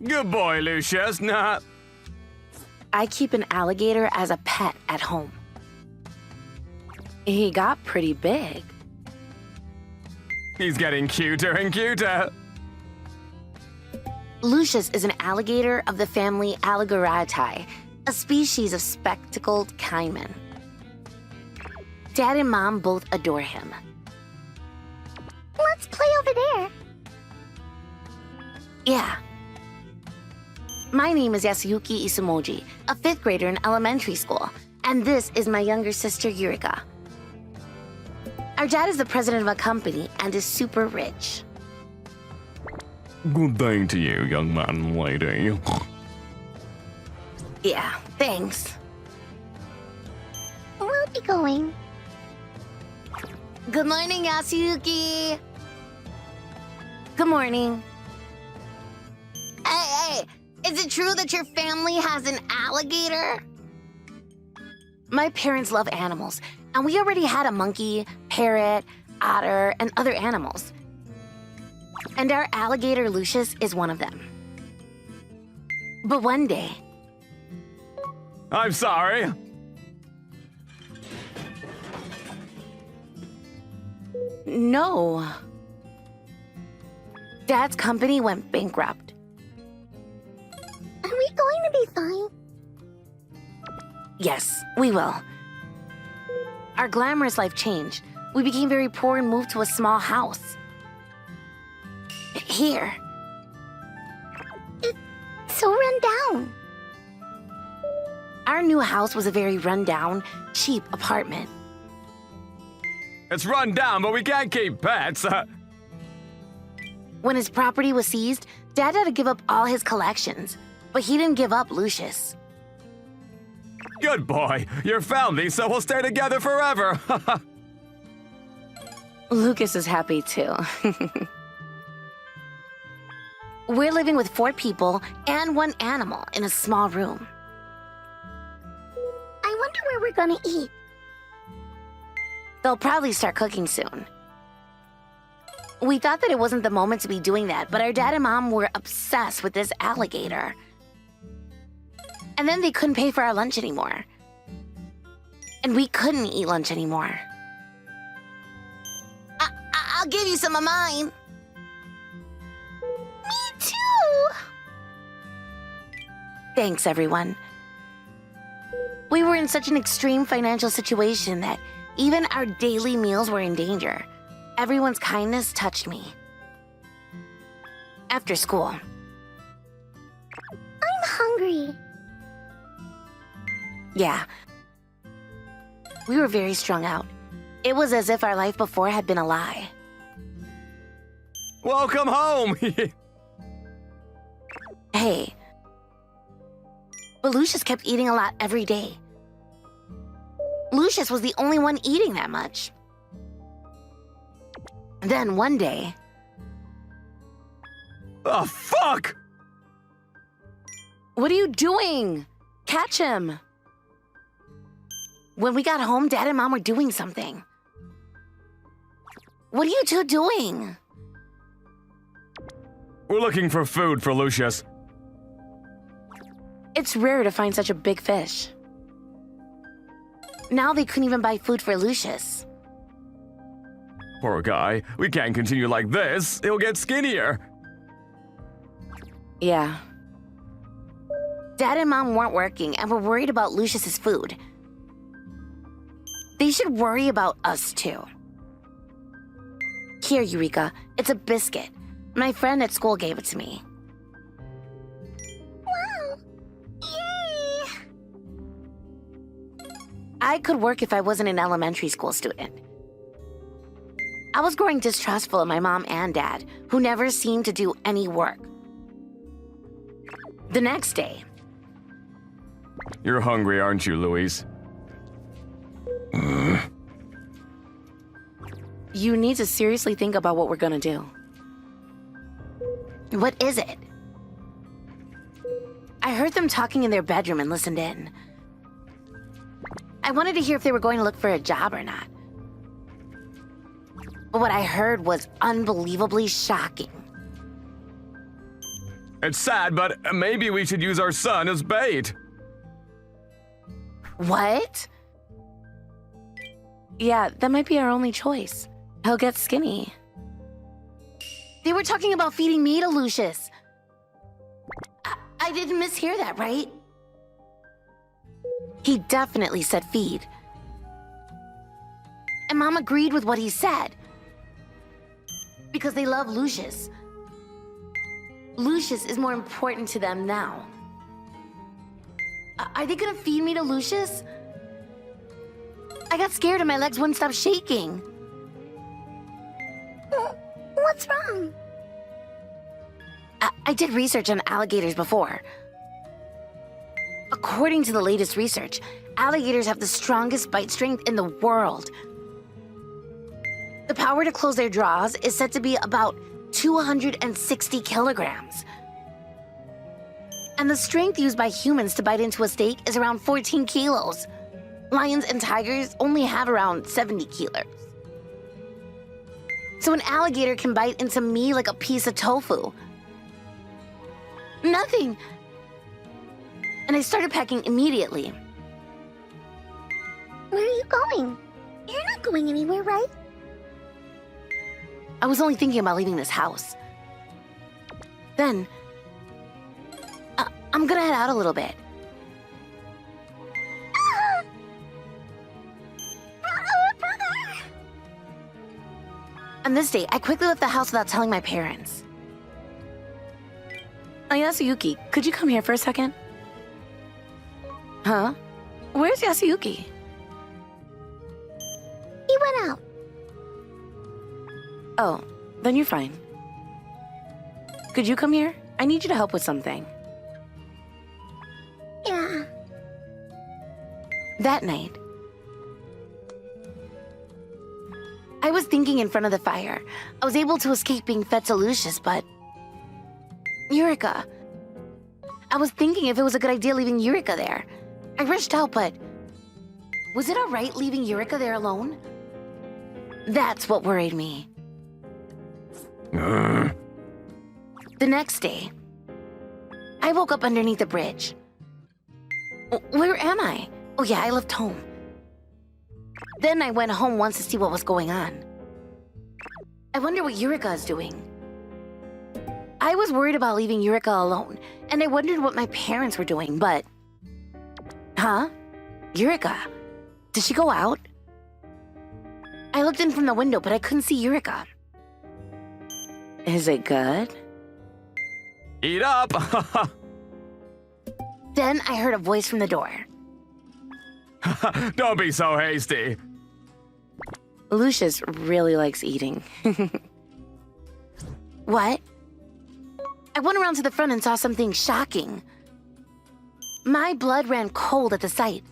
Good boy, Lucius. Nah. I keep an alligator as a pet at home. He got pretty big. He's getting cuter and cuter. Lucius is an alligator of the family Alligatoratae, a species of spectacled caiman. Dad and Mom both adore him. Let's play over there. Yeah. My name is Yasuyuki Isumoji, a 5th grader in elementary school, and this is my younger sister, Yurika. Our dad is the president of a company and is super rich. Good day to you, young man and lady. Yeah, thanks. We'll be going. Good morning, Yasuyuki. Good morning. Hey, is it true that your family has an alligator? My parents love animals, and we already had a monkey, parrot, otter, and other animals. And our alligator Lucius is one of them. But one day... I'm sorry. No. Dad's company went bankrupt. Are we going to be fine? Yes, we will. Our glamorous life changed. We became very poor and moved to a small house. Here. It's so run down. Our new house was a very run-down, cheap apartment. It's run down, but we can't keep pets. When his property was seized, Dad had to give up all his collections, but he didn't give up Lucius. Good boy. You found me, so we'll stay together forever. Lucas is happy too. We're living with 4 people and 1 animal in a small room. I wonder where we're gonna eat. They'll probably start cooking soon. We thought that it wasn't the moment to be doing that, but our dad and mom were obsessed with this alligator. And then they couldn't pay for our lunch anymore. And we couldn't eat lunch anymore. I'll give you some of mine. Me too! Thanks, everyone. We were in such an extreme financial situation that even our daily meals were in danger. Everyone's kindness touched me. After school. I'm hungry. Yeah. We were very strung out. It was as if our life before had been a lie. Welcome home. Hey. But Lucius kept eating a lot every day. Lucius was the only one eating that much. Then one day... Oh, fuck! What are you doing? Catch him! When we got home, Dad and Mom were doing something. What are you two doing? We're looking for food for Lucius. It's rare to find such a big fish. Now they couldn't even buy food for Lucius. Poor guy. We can't continue like this. He'll get skinnier. Yeah. Dad and Mom weren't working and were worried about Lucius's food. They should worry about us too. Here, Eureka. It's a biscuit. My friend at school gave it to me. Wow! Yay! I could work if I wasn't an elementary school student. I was growing distrustful of my mom and dad, who never seemed to do any work. The next day... You're hungry, aren't you, Louise? You need to seriously think about what we're gonna do. What is it? I heard them talking in their bedroom and listened in. I wanted to hear if they were going to look for a job or not. But what I heard was unbelievably shocking. It's sad, but maybe we should use our son as bait. What? Yeah, that might be our only choice. He'll get skinny. They were talking about feeding me to Lucius. I didn't mishear that, right? He definitely said feed. And Mom agreed with what he said. Because they love Lucius. Lucius is more important to them now. Are they gonna feed me to Lucius? I got scared and my legs wouldn't stop shaking. What's wrong? I did research on alligators before. According to the latest research, alligators have the strongest bite strength in the world. The power to close their jaws is said to be about 260 kilograms. And the strength used by humans to bite into a steak is around 14 kilos. Lions and tigers only have around 70 kilos. So an alligator can bite into me like a piece of tofu. Nothing. And I started packing immediately. Where are you going? You're not going anywhere, right? I was only thinking about leaving this house. Then, I'm gonna head out a little bit. Brother! On this day, I quickly left the house without telling my parents. Yasuyuki, could you come here for a second? Huh? Where's Yasuyuki? He went out. Oh, then you're fine. Could you come here? I need you to help with something. Yeah. That night, I was thinking in front of the fire. I was able to escape being fed to Lucius, but... Eureka. I was thinking if it was a good idea leaving Eureka there. I rushed out, but... Was it alright leaving Eureka there alone? That's what worried me. The next day, I woke up underneath the bridge. Where am I? Oh yeah, I left home. Then I went home once to see what was going on. I wonder what Eureka is doing. I was worried about leaving Eureka alone, and I wondered what my parents were doing, but... Huh? Eureka? Did she go out? I looked in from the window, but I couldn't see Eureka. Is it good? Eat up! Then I heard a voice from the door. Don't be so hasty. Lucius really likes eating. What? I went around to the front and saw something shocking. My blood ran cold at the sight.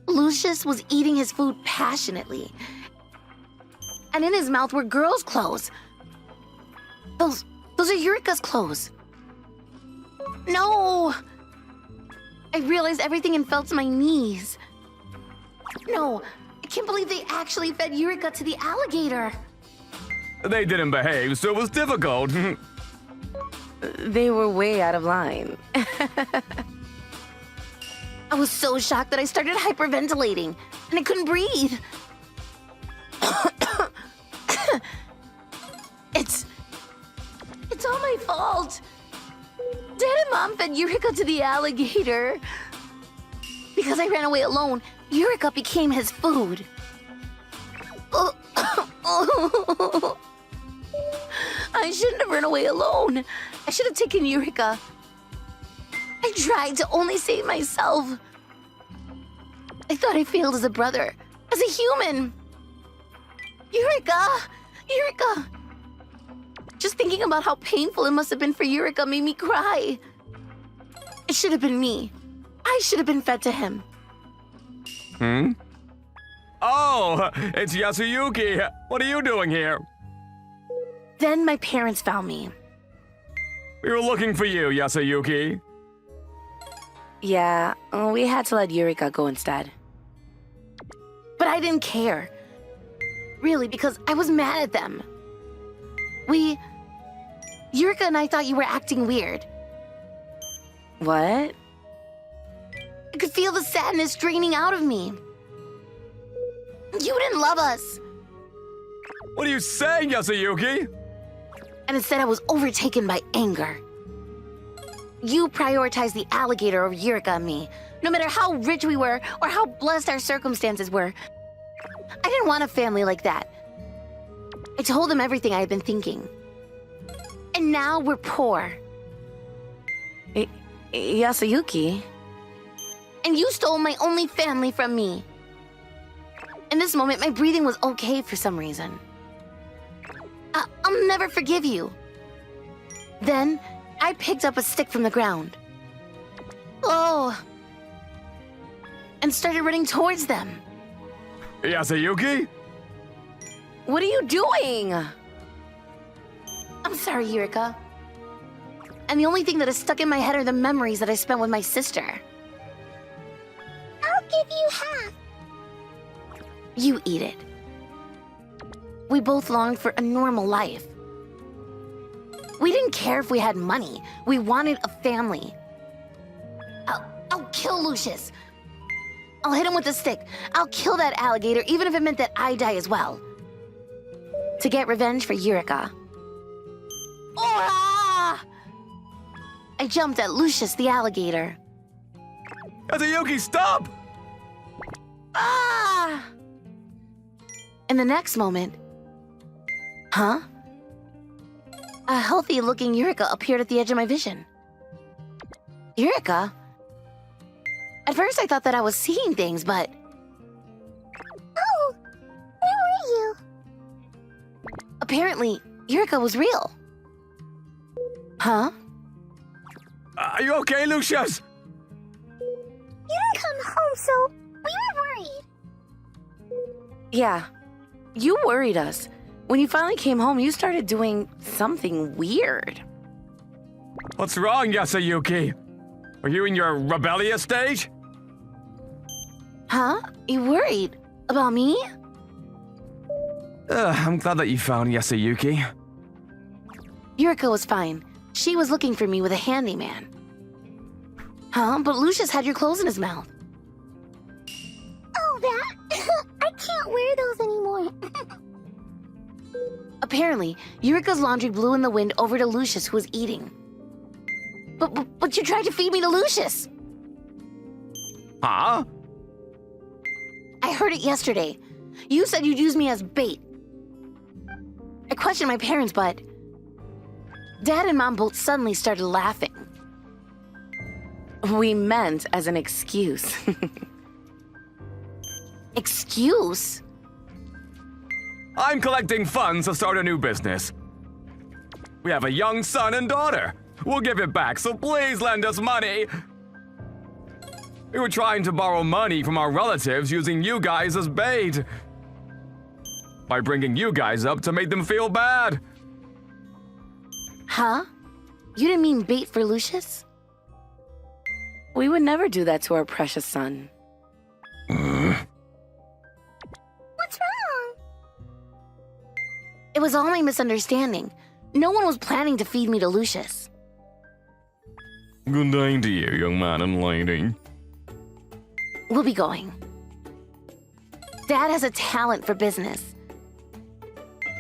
Lucius was eating his food passionately. And in his mouth were girls' clothes. Those are Eureka's clothes. No! I realized everything and fell to my knees. No, I can't believe they actually fed Eureka to the alligator. They didn't behave, so it was difficult. They were way out of line. I was so shocked that I started hyperventilating, and I couldn't breathe. It's all my fault. Dad and Mom fed Eureka to the alligator. Because I ran away alone, Eureka became his food. I shouldn't have run away alone. I should have taken Eureka. I tried to only save myself. I thought I failed as a brother, as a human. Eureka! Eureka! Just thinking about how painful it must have been for Eureka made me cry. It should have been me. I should have been fed to him. Hmm? Oh, it's Yasuyuki. What are you doing here? Then my parents found me. We were looking for you, Yasuyuki. Yeah, we had to let Eureka go instead. But I didn't care. Really, because I was mad at them. Eureka and I thought you were acting weird. What? I could feel the sadness draining out of me. You didn't love us. What are you saying, Yasuyuki? And instead I was overtaken by anger. You prioritized the alligator over Eureka and me, no matter how rich we were or how blessed our circumstances were. I didn't want a family like that. I told them everything I had been thinking. And now we're poor. Yasuyuki? And you stole my only family from me. In this moment, my breathing was okay for some reason. I'll never forgive you. Then, I picked up a stick from the ground. Oh. And started running towards them. Yasuyuki? What are you doing? I'm sorry, Eureka. And the only thing that is stuck in my head are the memories that I spent with my sister. I'll give you half. You eat it. We both longed for a normal life. We didn't care if we had money. We wanted a family. I'll kill Lucius. I'll hit him with a stick. I'll kill that alligator, even if it meant that I die as well. To get revenge for Eureka. Oh! I jumped at Lucius the alligator. Yasuyuki, stop! Ah! In the next moment... Huh? A healthy-looking Eureka appeared at the edge of my vision. Eureka? At first I thought that I was seeing things, but... Oh, where were you? Apparently, Eureka was real. Huh? Are you okay, Lucius? You didn't come home, so we were worried. Yeah. You worried us. When you finally came home, you started doing something weird. What's wrong, Yasuyuki? Are you in your rebellious stage? Huh? You worried? About me? I'm glad that you found Yasuyuki. Eureka was fine. She was looking for me with a handyman. Huh? But Lucius had your clothes in his mouth. Oh, that? I can't wear those anymore. Apparently, Eureka's laundry blew in the wind over to Lucius, who was eating. But you tried to feed me to Lucius! Huh? I heard it yesterday. You said you'd use me as bait. I questioned my parents, but... Dad and Mom both suddenly started laughing. We meant as an excuse. Excuse? I'm collecting funds to start a new business. We have a young son and daughter. We'll give it back, so please lend us money. We were trying to borrow money from our relatives using you guys as bait. By bringing you guys up to make them feel bad. Huh? You didn't mean bait for Lucius? We would never do that to our precious son. What's wrong? It was all my misunderstanding. No one was planning to feed me to Lucius. Good day to you, young man and lady. We'll be going. Dad has a talent for business.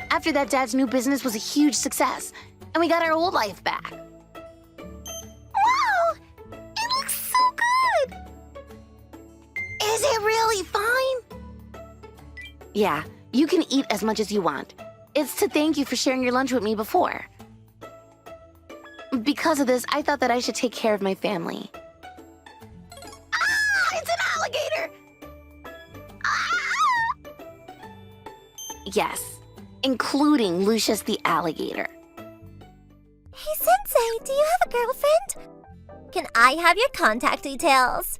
After that, Dad's new business was a huge success, and we got our old life back. Wow! It looks so good! Is it really fine? Yeah, you can eat as much as you want. It's to thank you for sharing your lunch with me before. Because of this, I thought that I should take care of my family. Ah! It's an alligator! Ah! Yes, including Lucius the alligator. Hey, Sensei, do you have a girlfriend? Can I have your contact details?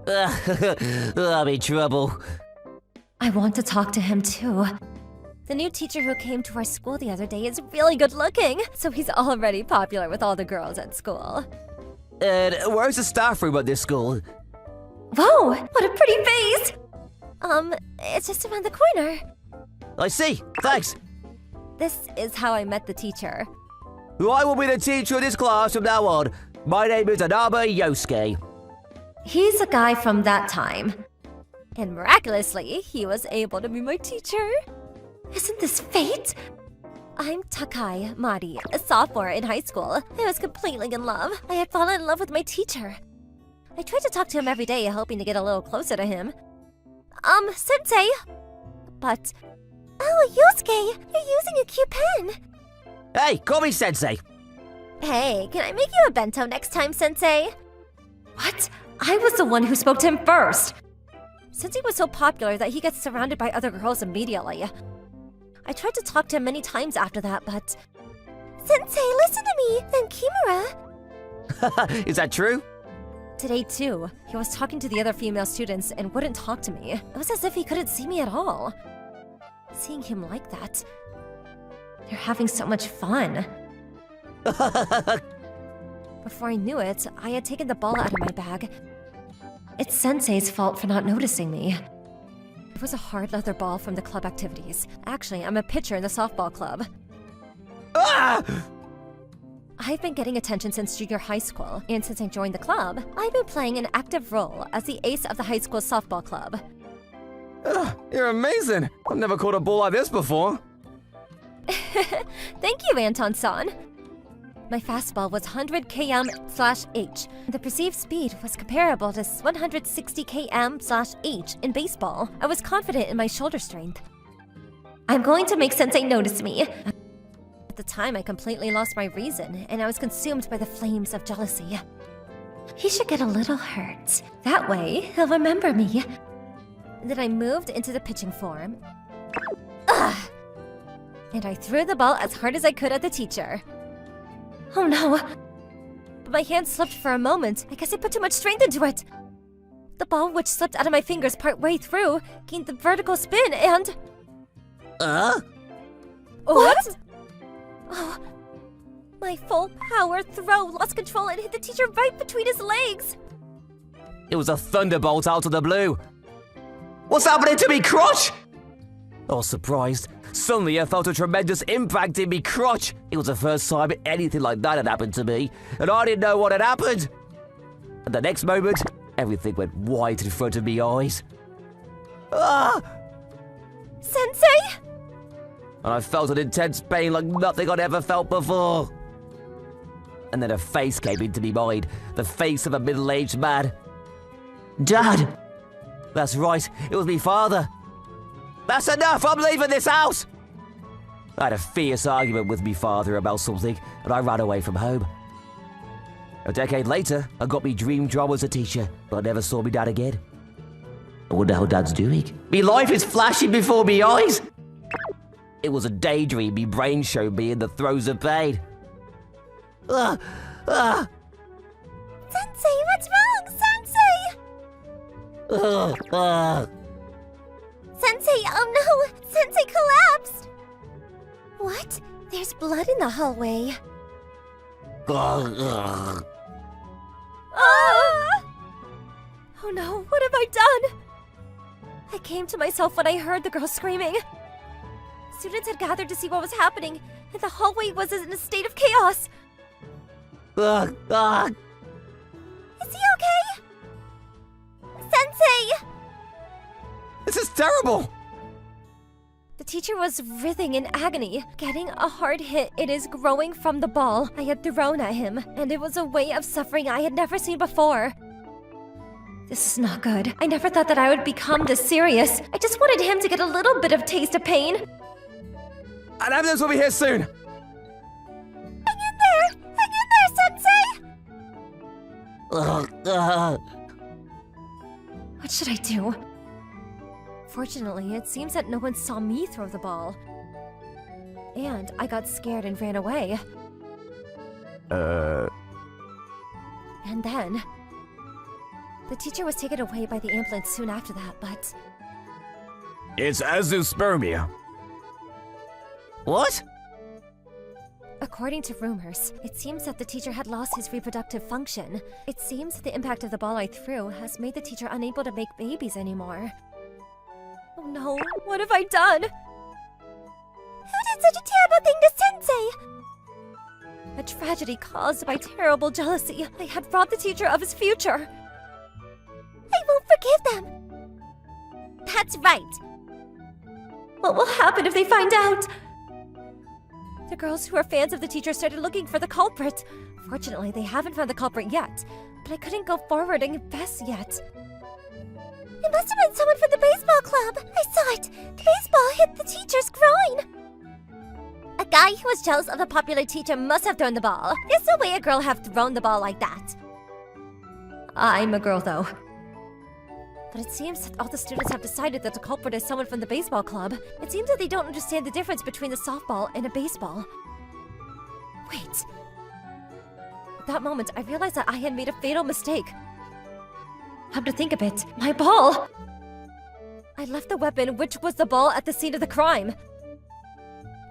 I'm in trouble. I want to talk to him too. The new teacher who came to our school the other day is really good looking, so he's already popular with all the girls at school. And where's the staff room at this school? Whoa, what a pretty face! It's just around the corner. I see, thanks. This is how I met the teacher. I will be the teacher of this class from now on. My name is Anaba Yosuke. He's a guy from that time. And miraculously, he was able to be my teacher. Isn't this fate? I'm Takai Mari, a sophomore in high school. I was completely in love. I had fallen in love with my teacher. I tried to talk to him every day, hoping to get a little closer to him. Sensei! But... Oh, Yosuke! You're using a cute pen! Hey, call me Sensei. Hey, can I make you a bento next time, Sensei? What? I was the one who spoke to him first! Sensei was so popular that he gets surrounded by other girls immediately. I tried to talk to him many times after that, but... Sensei, listen to me! I'm Kimura. Is that true? Today, too, he was talking to the other female students and wouldn't talk to me. It was as if he couldn't see me at all. Seeing him like that... They're having so much fun. Before I knew it, I had taken the ball out of my bag. It's Sensei's fault for not noticing me. It was a hard leather ball from the club activities. Actually, I'm a pitcher in the softball club. Ah! I've been getting attention since junior high school, and since I joined the club, I've been playing an active role as the ace of the high school softball club. You're amazing. I've never caught a ball like this before. Thank you, Anton-san. My fastball was 100 km/h. The perceived speed was comparable to 160 km/h in baseball. I was confident in my shoulder strength. I'm going to make Sensei notice me. At the time, I completely lost my reason, and I was consumed by the flames of jealousy. He should get a little hurt. That way, he'll remember me. Then I moved into the pitching form. Ugh! And I threw the ball as hard as I could at the teacher. Oh no! But my hand slipped for a moment. I guess I put too much strength into it. The ball, which slipped out of my fingers partway through, gained the vertical spin and... What? Oh, my full power throw lost control and hit the teacher right between his legs. It was a thunderbolt out of the blue. What's happening to me crotch? I was surprised. Suddenly I felt a tremendous impact in me crotch. It was the first time anything like that had happened to me, and I didn't know what had happened. At the next moment, everything went white in front of me eyes. Ah! Sensei? And I felt an intense pain like nothing I'd ever felt before. And then a face came into me mind, the face of a middle-aged man. Dad! That's right, it was me father. That's enough, I'm leaving this house! I had a fierce argument with me father about something, and I ran away from home. A decade later, I got me dream job as a teacher, but I never saw me dad again. I wonder how Dad's doing. Me life is flashing before me eyes! It was a daydream me brain showed me in the throes of pain. Sensei, what's wrong, Sensei? Sensei, oh no! Sensei collapsed! What? There's blood in the hallway. Ah! Oh no, what have I done? I came to myself when I heard the girl screaming. Students had gathered to see what was happening, and the hallway was in a state of chaos. Is he okay? Sensei! This is terrible! The teacher was writhing in agony, getting a hard hit. It is growing from the ball I had thrown at him, and it was a way of suffering I had never seen before. This is not good. I never thought that I would become this serious. I just wanted him to get a little bit of taste of pain. An ambulance will be here soon! Hang in there! Hang in there, Sensei! What should I do? Fortunately, it seems that no one saw me throw the ball. And I got scared and ran away. And then... the teacher was taken away by the ambulance soon after that, but... It's azoospermia. What? According to rumors, it seems that the teacher had lost his reproductive function. It seems that the impact of the ball I threw has made the teacher unable to make babies anymore. Oh no, what have I done? Who did such a terrible thing to Sensei? A tragedy caused by terrible jealousy. I had robbed the teacher of his future. I won't forgive them. That's right. What will happen if they find out? The girls who are fans of the teacher started looking for the culprit. Fortunately, they haven't found the culprit yet, but I couldn't go forward and confess yet. It must have been someone from the baseball club. I saw it. The baseball hit the teacher's groin. A guy who was jealous of a popular teacher must have thrown the ball. There's no way a girl have thrown the ball like that. I'm a girl, though. But it seems that all the students have decided that the culprit is someone from the baseball club. It seems that they don't understand the difference between a softball and a baseball. Wait. At that moment, I realized that I had made a fatal mistake. Come to think of it, my ball! I left the weapon, which was the ball, at the scene of the crime.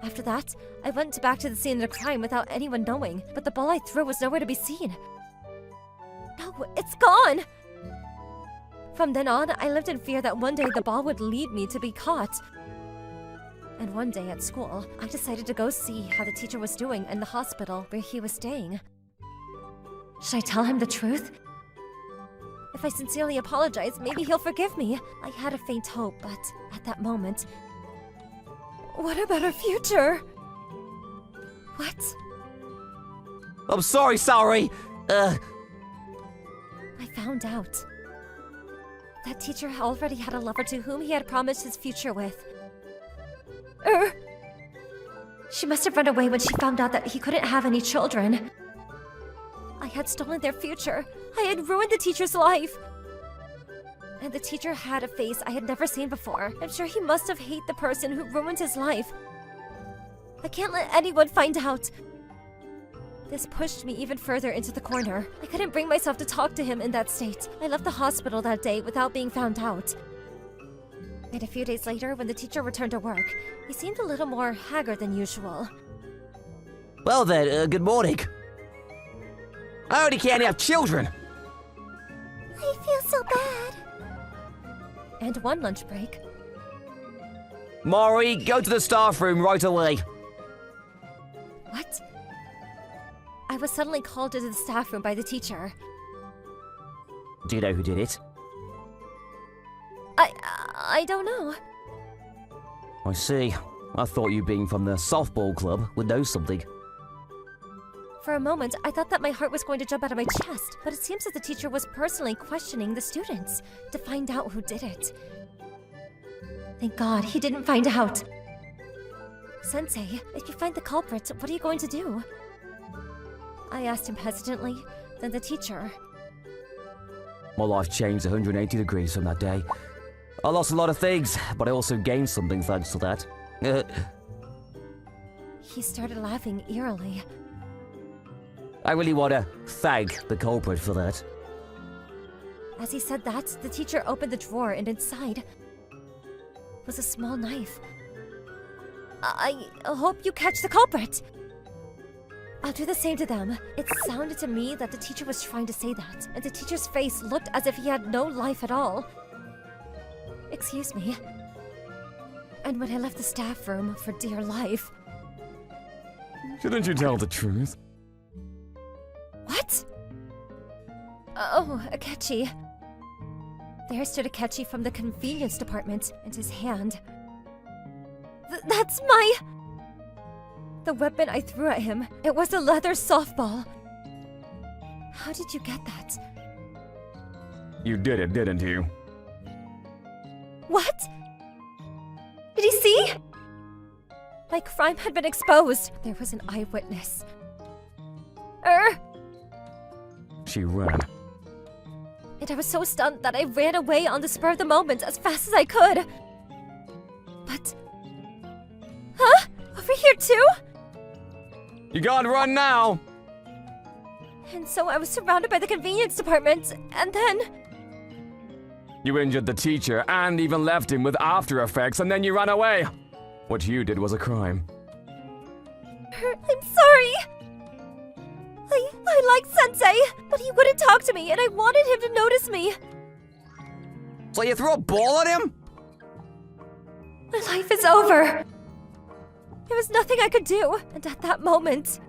After that, I went back to the scene of the crime without anyone knowing, but the ball I threw was nowhere to be seen. No, it's gone! From then on, I lived in fear that one day the ball would lead me to be caught. And one day at school, I decided to go see how the teacher was doing in the hospital where he was staying. Should I tell him the truth? If I sincerely apologize, maybe he'll forgive me. I had a faint hope, but at that moment... What about our future? What? I'm sorry, Saori. I found out. That teacher already had a lover to whom he had promised his future with. She must have run away when she found out that he couldn't have any children. I had stolen their future. I had ruined the teacher's life. And the teacher had a face I had never seen before. I'm sure he must have hated the person who ruined his life. I can't let anyone find out. This pushed me even further into the corner. I couldn't bring myself to talk to him in that state. I left the hospital that day without being found out. And a few days later, when the teacher returned to work, he seemed a little more haggard than usual. Well then, good morning. I already can't have children. I feel so bad. And one lunch break. Mori, go to the staff room right away. What? I was suddenly called into the staff room by the teacher. Do you know who did it? I don't know. I see. I thought you being from the softball club would know something. For a moment, I thought that my heart was going to jump out of my chest, but it seems that the teacher was personally questioning the students to find out who did it. Thank God he didn't find out. Sensei, if you find the culprit, what are you going to do? I asked him hesitantly, then the teacher. My life changed 180 degrees from that day. I lost a lot of things, but I also gained something thanks to that. He started laughing eerily. I really want to thank the culprit for that. As he said that, the teacher opened the drawer and inside was a small knife. I hope you catch the culprit. I'll do the same to them. It sounded to me that the teacher was trying to say that, and the teacher's face looked as if he had no life at all. Excuse me. And when I left the staff room for dear life... Shouldn't you tell the truth? What? Oh, Akechi. There stood Akechi from the convenience department, and his hand. That's my... The weapon I threw at him. It was a leather softball. How did you get that? You did it, didn't you? What? Did he see? My crime had been exposed. There was an eyewitness. She ran. And I was so stunned that I ran away on the spur of the moment as fast as I could. But... Huh? Over here too? You gotta run now! And so I was surrounded by the convenience department, and then... You injured the teacher and even left him with after effects, and then you ran away. What you did was a crime. I'm sorry! I liked Sensei, but he wouldn't talk to me, and I wanted him to notice me. So you threw a ball at him? My life is over. There was nothing I could do, and at that moment...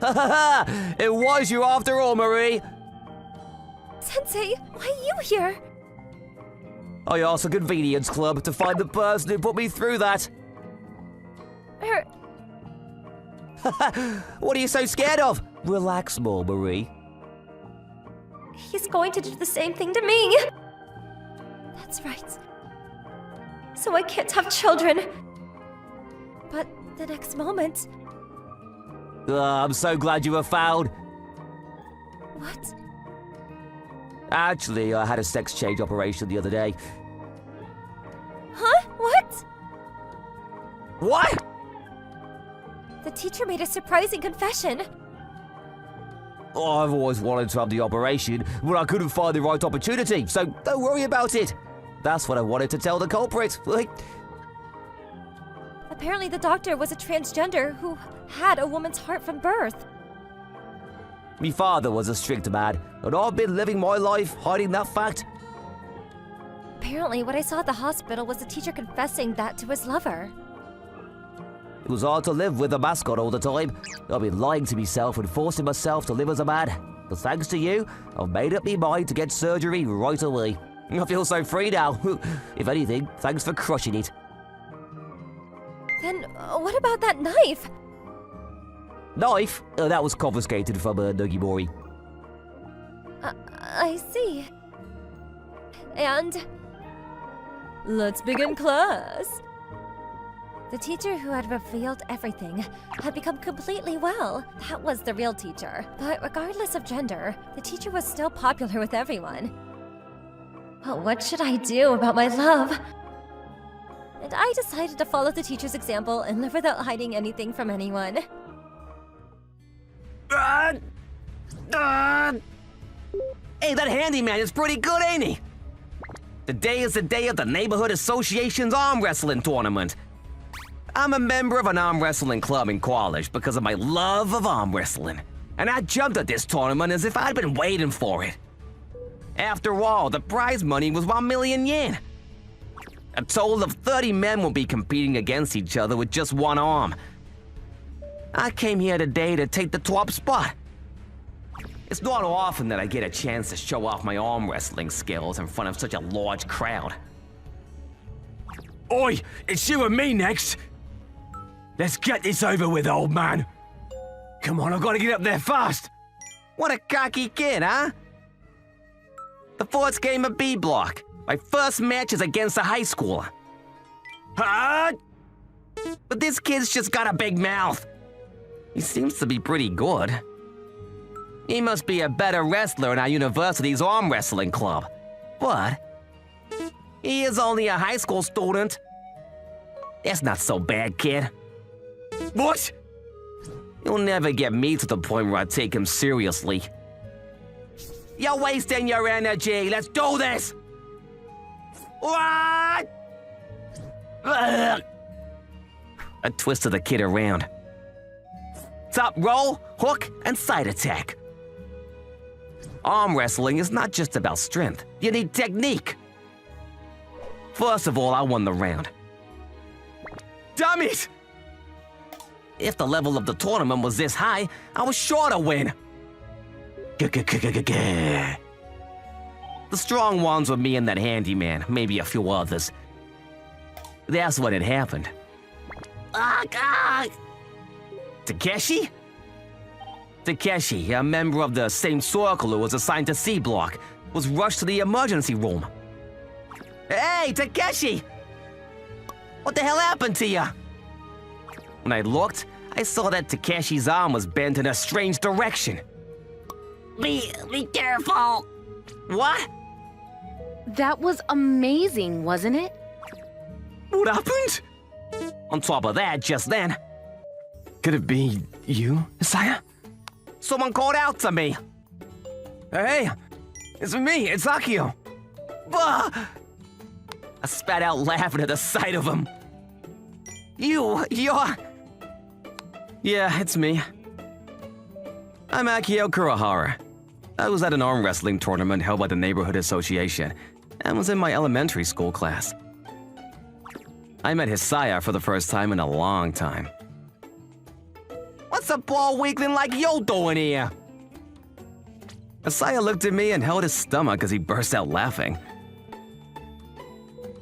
Ha ha ha! It was you after all, Marie! Sensei, why are you here? I asked a convenience club to find the person who put me through that. What are you so scared of? Relax more, Marie. He's going to do the same thing to me. That's right. So I can't have children. But the next moment... I'm so glad you were found. What? Actually, I had a sex change operation the other day. Huh? What? What? The teacher made a surprising confession. Oh, I've always wanted to have the operation, but I couldn't find the right opportunity, so don't worry about it. That's what I wanted to tell the culprit. Apparently the doctor was a transgender who had a woman's heart from birth. Me father was a strict man, and I've been living my life hiding that fact. Apparently what I saw at the hospital was the teacher confessing that to his lover. It was hard to live with a mascot all the time. I've been lying to myself and forcing myself to live as a man. But thanks to you, I've made up my mind to get surgery right away. I feel so free now. If anything, thanks for crushing it. Then what about that knife? Knife? That was confiscated from Nugimori. I see. And... let's begin class. The teacher who had revealed everything had become completely well. That was the real teacher. But regardless of gender, the teacher was still popular with everyone. But what should I do about my love? And I decided to follow the teacher's example and live without hiding anything from anyone. Hey, that handyman is pretty good, ain't he? Today is the day of the Neighborhood Association's arm wrestling tournament. I'm a member of an arm wrestling club in college because of my love of arm wrestling. And I jumped at this tournament as if I'd been waiting for it. After all, the prize money was 1 million yen. A total of 30 men will be competing against each other with just one arm. I came here today to take the top spot. It's not often that I get a chance to show off my arm wrestling skills in front of such a large crowd. Oi, it's you and me next. Let's get this over with, old man. Come on, I've got to get up there fast. What a cocky kid, huh? The fourth game of B block. My first match is against a high schooler. Huh? But this kid's just got a big mouth. He seems to be pretty good. He must be a better wrestler in our university's arm wrestling club. But he is only a high school student. That's not so bad, kid. What? You'll never get me to the point where I take him seriously. You're wasting your energy. Let's do this. What? Ugh. I twisted the kid around. Top roll, hook, and side attack. Arm wrestling is not just about strength. You need technique. First of all, I won the round. Damn it! If the level of the tournament was this high, I was sure to win. The strong ones were me and that handyman, maybe a few others. That's what had happened. Takeshi? Takeshi, a member of the same circle who was assigned to C block, was rushed to the emergency room. Hey, Takeshi! What the hell happened to you? When I looked, I saw that Takeshi's arm was bent in a strange direction. Be careful! What? That was amazing, wasn't it? What happened? On top of that, just then, Could it be you, Isaiah? someone called out to me. Hey, it's me, it's Akio. Bah! I spat out laughing at the sight of him. You're... Yeah, it's me. I'm Akio Kurahara. I was at an arm wrestling tournament held by the Neighborhood Association and was in my elementary school class. I met Hisaya for the first time in a long time. What's a bald weakling like you doing here? Isaiah looked at me and held his stomach as he burst out laughing.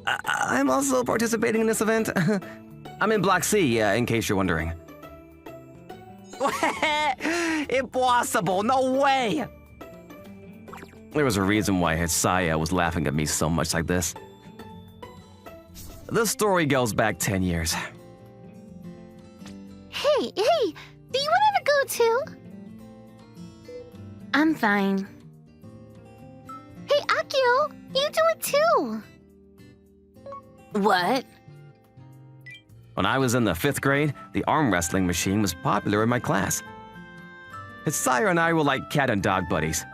I'm also participating in this event. I'm in Block C, in case you're wondering. Impossible, no way! There was a reason why Isaiah was laughing at me so much like this. The story goes back 10 years. Hey, do you want to go too? I'm fine. Hey, Akio, you do it too. What? When I was in the 5th grade, the arm wrestling machine was popular in my class. Isaiah and I were like cat and dog buddies.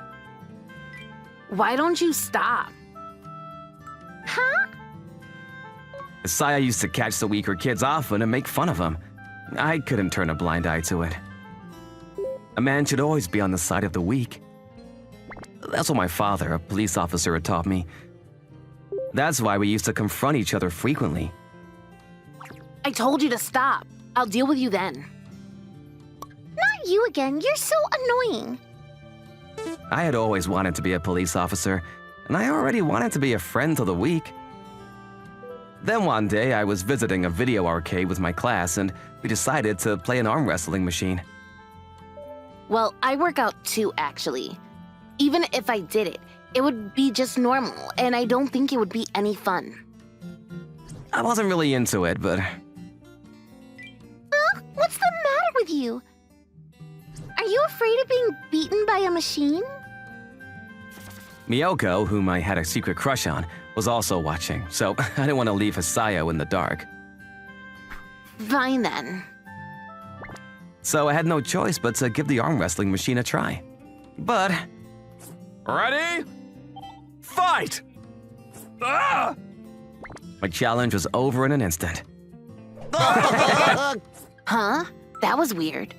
Why don't you stop? Huh? Isaiah used to catch the weaker kids often and make fun of them. I couldn't turn a blind eye to it. A man should always be on the side of the weak. That's what my father, a police officer, had taught me. That's why we used to confront each other frequently. I told you to stop. I'll deal with you then. Not you again. You're so annoying. I had always wanted to be a police officer, and I already wanted to be a friend to the weak. Then one day, I was visiting a video arcade with my class, and we decided to play an arm wrestling machine. Well, I work out too, actually. Even if I did it, it would be just normal, and I don't think it would be any fun. I wasn't really into it, but... Huh? What's the matter with you? Are you afraid of being beaten by a machine? Miyoko, whom I had a secret crush on, was also watching, so I didn't want to leave Hisaya in the dark. Fine then. So I had no choice but to give the arm wrestling machine a try. But... Ready? Fight! Ah! My challenge was over in an instant. Huh? That was weird.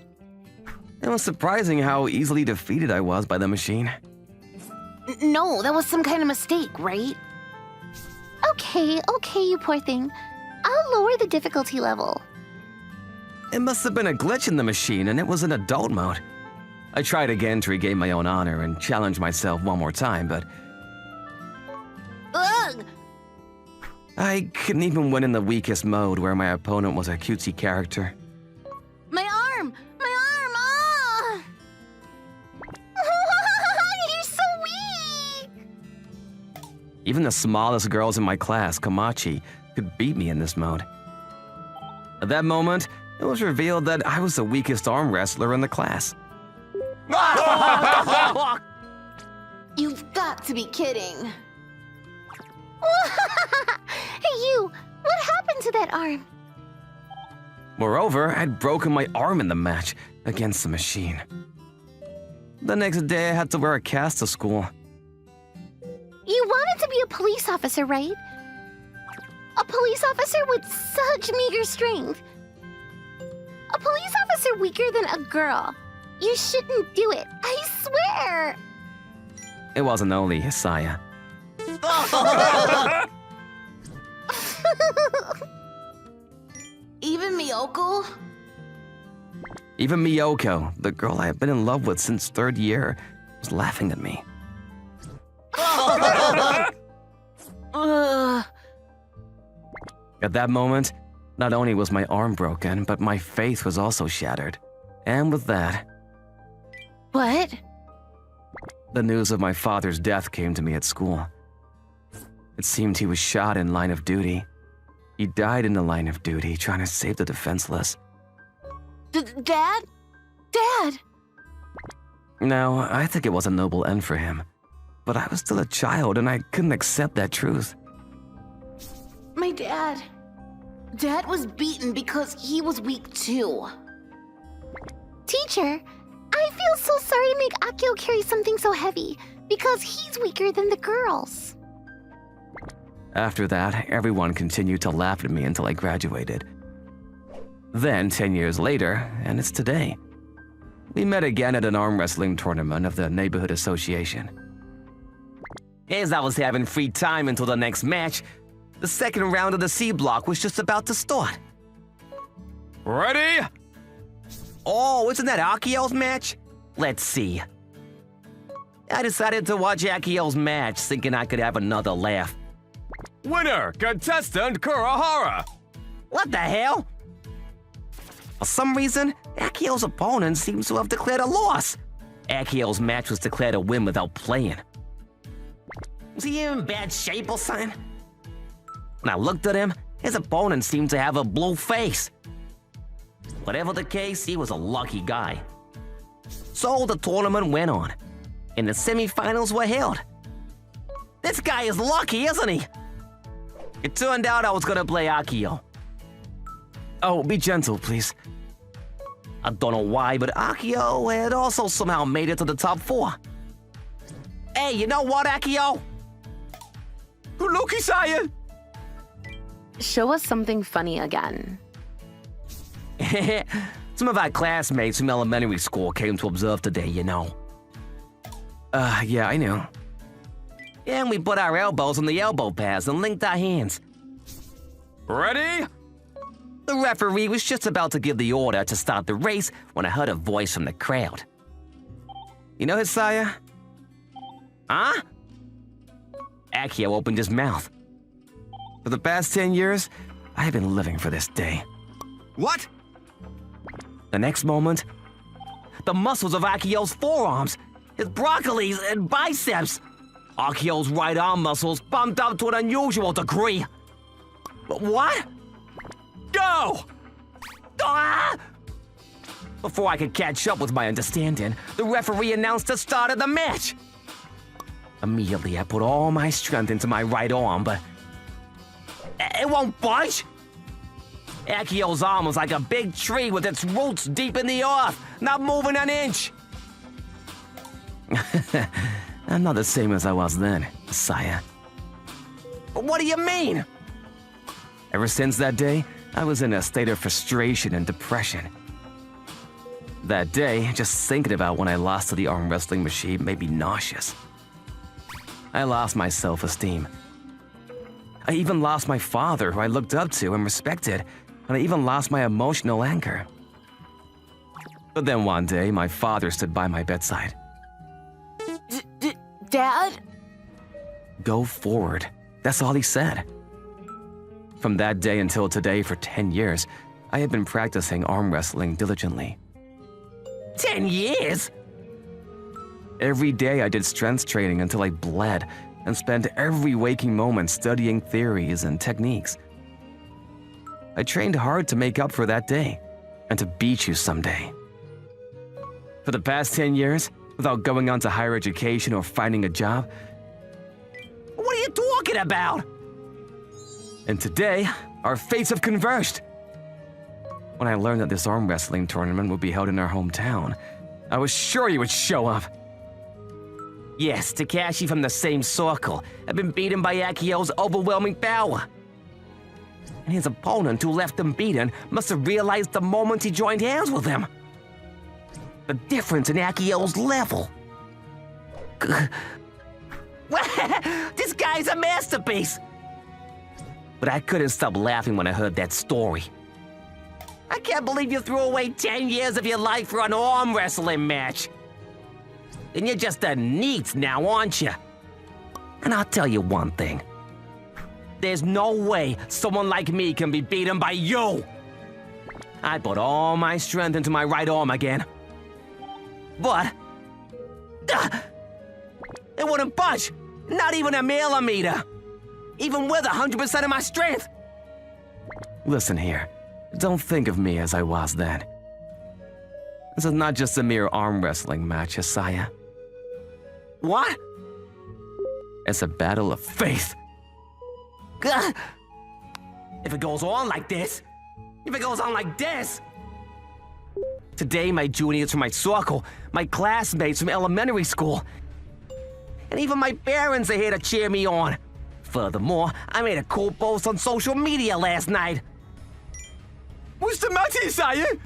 It was surprising how easily defeated I was by the machine. No, that was some kind of mistake, right? Okay, you poor thing. I'll lower the difficulty level. It must have been a glitch in the machine, and it was in adult mode. I tried again to regain my own honor and challenge myself one more time, but Ugh! I couldn't even win in the weakest mode where my opponent was a cutesy character. My arm! Ah! You're so weak! Even the smallest girls in my class, Komachi, could beat me in this mode. At that moment, it was revealed that I was the weakest arm wrestler in the class. You've got to be kidding. Hey, you! What happened to that arm? Moreover, I'd broken my arm in the match against the machine. The next day, I had to wear a cast to school. You wanted to be a police officer, right? A police officer with such meager strength. A police officer weaker than a girl. You shouldn't do it, I swear! It wasn't only Hisaya. Even Miyoko? Even Miyoko, the girl I had been in love with since 3rd year, was laughing at me. Ugh. At that moment, not only was my arm broken, but my faith was also shattered. And with that, What? the news of my father's death came to me at school. It seemed he was shot in line of duty. He died in the line of duty, trying to save the defenseless. Dad? Dad! Now, I think it was a noble end for him. But I was still a child, and I couldn't accept that truth. My dad. Dad was beaten because he was weak too. Teacher, I feel so sorry to make Akio carry something so heavy because he's weaker than the girls. After that, everyone continued to laugh at me until I graduated. Then, 10 years later, and it's today, we met again at an arm wrestling tournament of the neighborhood association. As I was having free time until the next match, the second round of the C block was just about to start. Ready? Oh, isn't that Akio's match? Let's see. I decided to watch Akio's match, thinking I could have another laugh. Winner, contestant Kurahara. What the hell? For some reason, Akio's opponent seems to have declared a loss. Akio's match was declared a win without playing. Was he in bad shape or something? When I looked at him, his opponent seemed to have a blue face. Whatever the case, he was a lucky guy. So the tournament went on, and the semifinals were held. This guy is lucky, isn't he? It turned out I was gonna play Akio. Oh, be gentle, please. I don't know why, but Akio had also somehow made it to the top 4. Hey, you know what, Akio? Loki Saya! Show us something funny again. Some of our classmates from elementary school came to observe today, you know. Yeah, I know. And we put our elbows on the elbow pads and linked our hands. Ready? The referee was just about to give the order to start the race when I heard a voice from the crowd. You know, Hisaya? Huh? Akio opened his mouth. For the past 10 years, I have been living for this day. What? The next moment, the muscles of Akio's forearms, his broccolis and biceps. Akio's right arm muscles pumped up to an unusual degree. What? Go! Ah! Before I could catch up with my understanding, the referee announced the start of the match. Immediately, I put all my strength into my right arm, but it won't budge. Akio's arm was like a big tree with its roots deep in the earth, not moving an inch. I'm not the same as I was then, Saya. What do you mean? Ever since that day, I was in a state of frustration and depression. That day, just thinking about when I lost to the arm wrestling machine made me nauseous. I lost my self-esteem. I even lost my father, who I looked up to and respected, and I even lost my emotional anchor. But then one day, my father stood by my bedside. Dad? Go forward. That's all he said. From that day until today, for 10 years, I have been practicing arm wrestling diligently. 10 years? Every day I did strength training until I bled and spent every waking moment studying theories and techniques. I trained hard to make up for that day and to beat you someday. For the past 10 years, without going on to higher education or finding a job. What are you talking about? And today, our fates have converged. When I learned that this arm wrestling tournament would be held in our hometown, I was sure you would show up. Yes, Takashi from the same circle had been beaten by Akio's overwhelming power. And his opponent who left him beaten must have realized the moment he joined hands with him. The difference in Akio's level. This guy's a masterpiece! But I couldn't stop laughing when I heard that story. I can't believe you threw away 10 years of your life for an arm wrestling match. And you're just a neat now, aren't you? And I'll tell you one thing. There's no way someone like me can be beaten by you. I put all my strength into my right arm again. But it wouldn't budge, not even a millimeter, even with 100% of my strength. Listen here, don't think of me as I was then. This is not just a mere arm wrestling match, Hisaya. What? It's a battle of faith. If it goes on like this, Today, my juniors from my circle, my classmates from elementary school, and even my parents are here to cheer me on. Furthermore, I made a cool post on social media last night. What's the matter, Hisaya?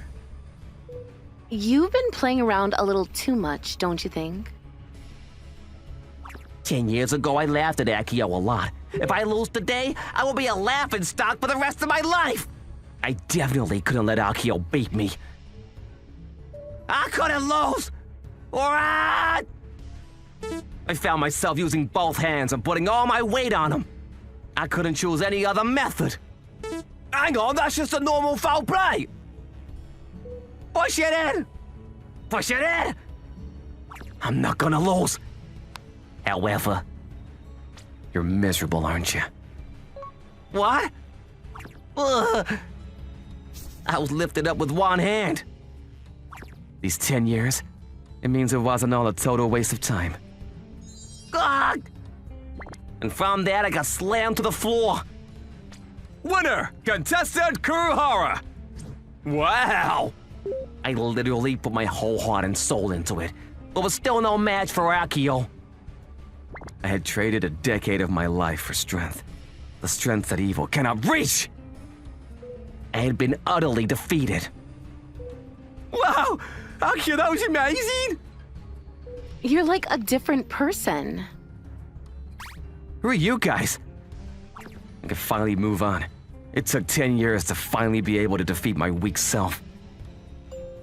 You've been playing around a little too much, don't you think? 10 years ago, I laughed at Akio a lot. If I lose today, I will be a laughingstock for the rest of my life. I definitely couldn't let Akio beat me. I couldn't lose! Alright! I found myself using both hands and putting all my weight on them. I couldn't choose any other method. Hang on, that's just a normal foul play! Push it in! Push it in! I'm not gonna lose. However, you're miserable, aren't you? What? Ugh. I was lifted up with one hand. These 10 years, it means it wasn't all a total waste of time. Ugh. And from that, I got slammed to the floor. Winner, contestant Kuruhara. Wow. I literally put my whole heart and soul into it, but was still no match for Akio. I had traded a decade of my life for strength. The strength that evil cannot reach. I had been utterly defeated. Wow, Akio, that was amazing. You're like a different person. Who are you guys? I could finally move on. It took 10 years to finally be able to defeat my weak self.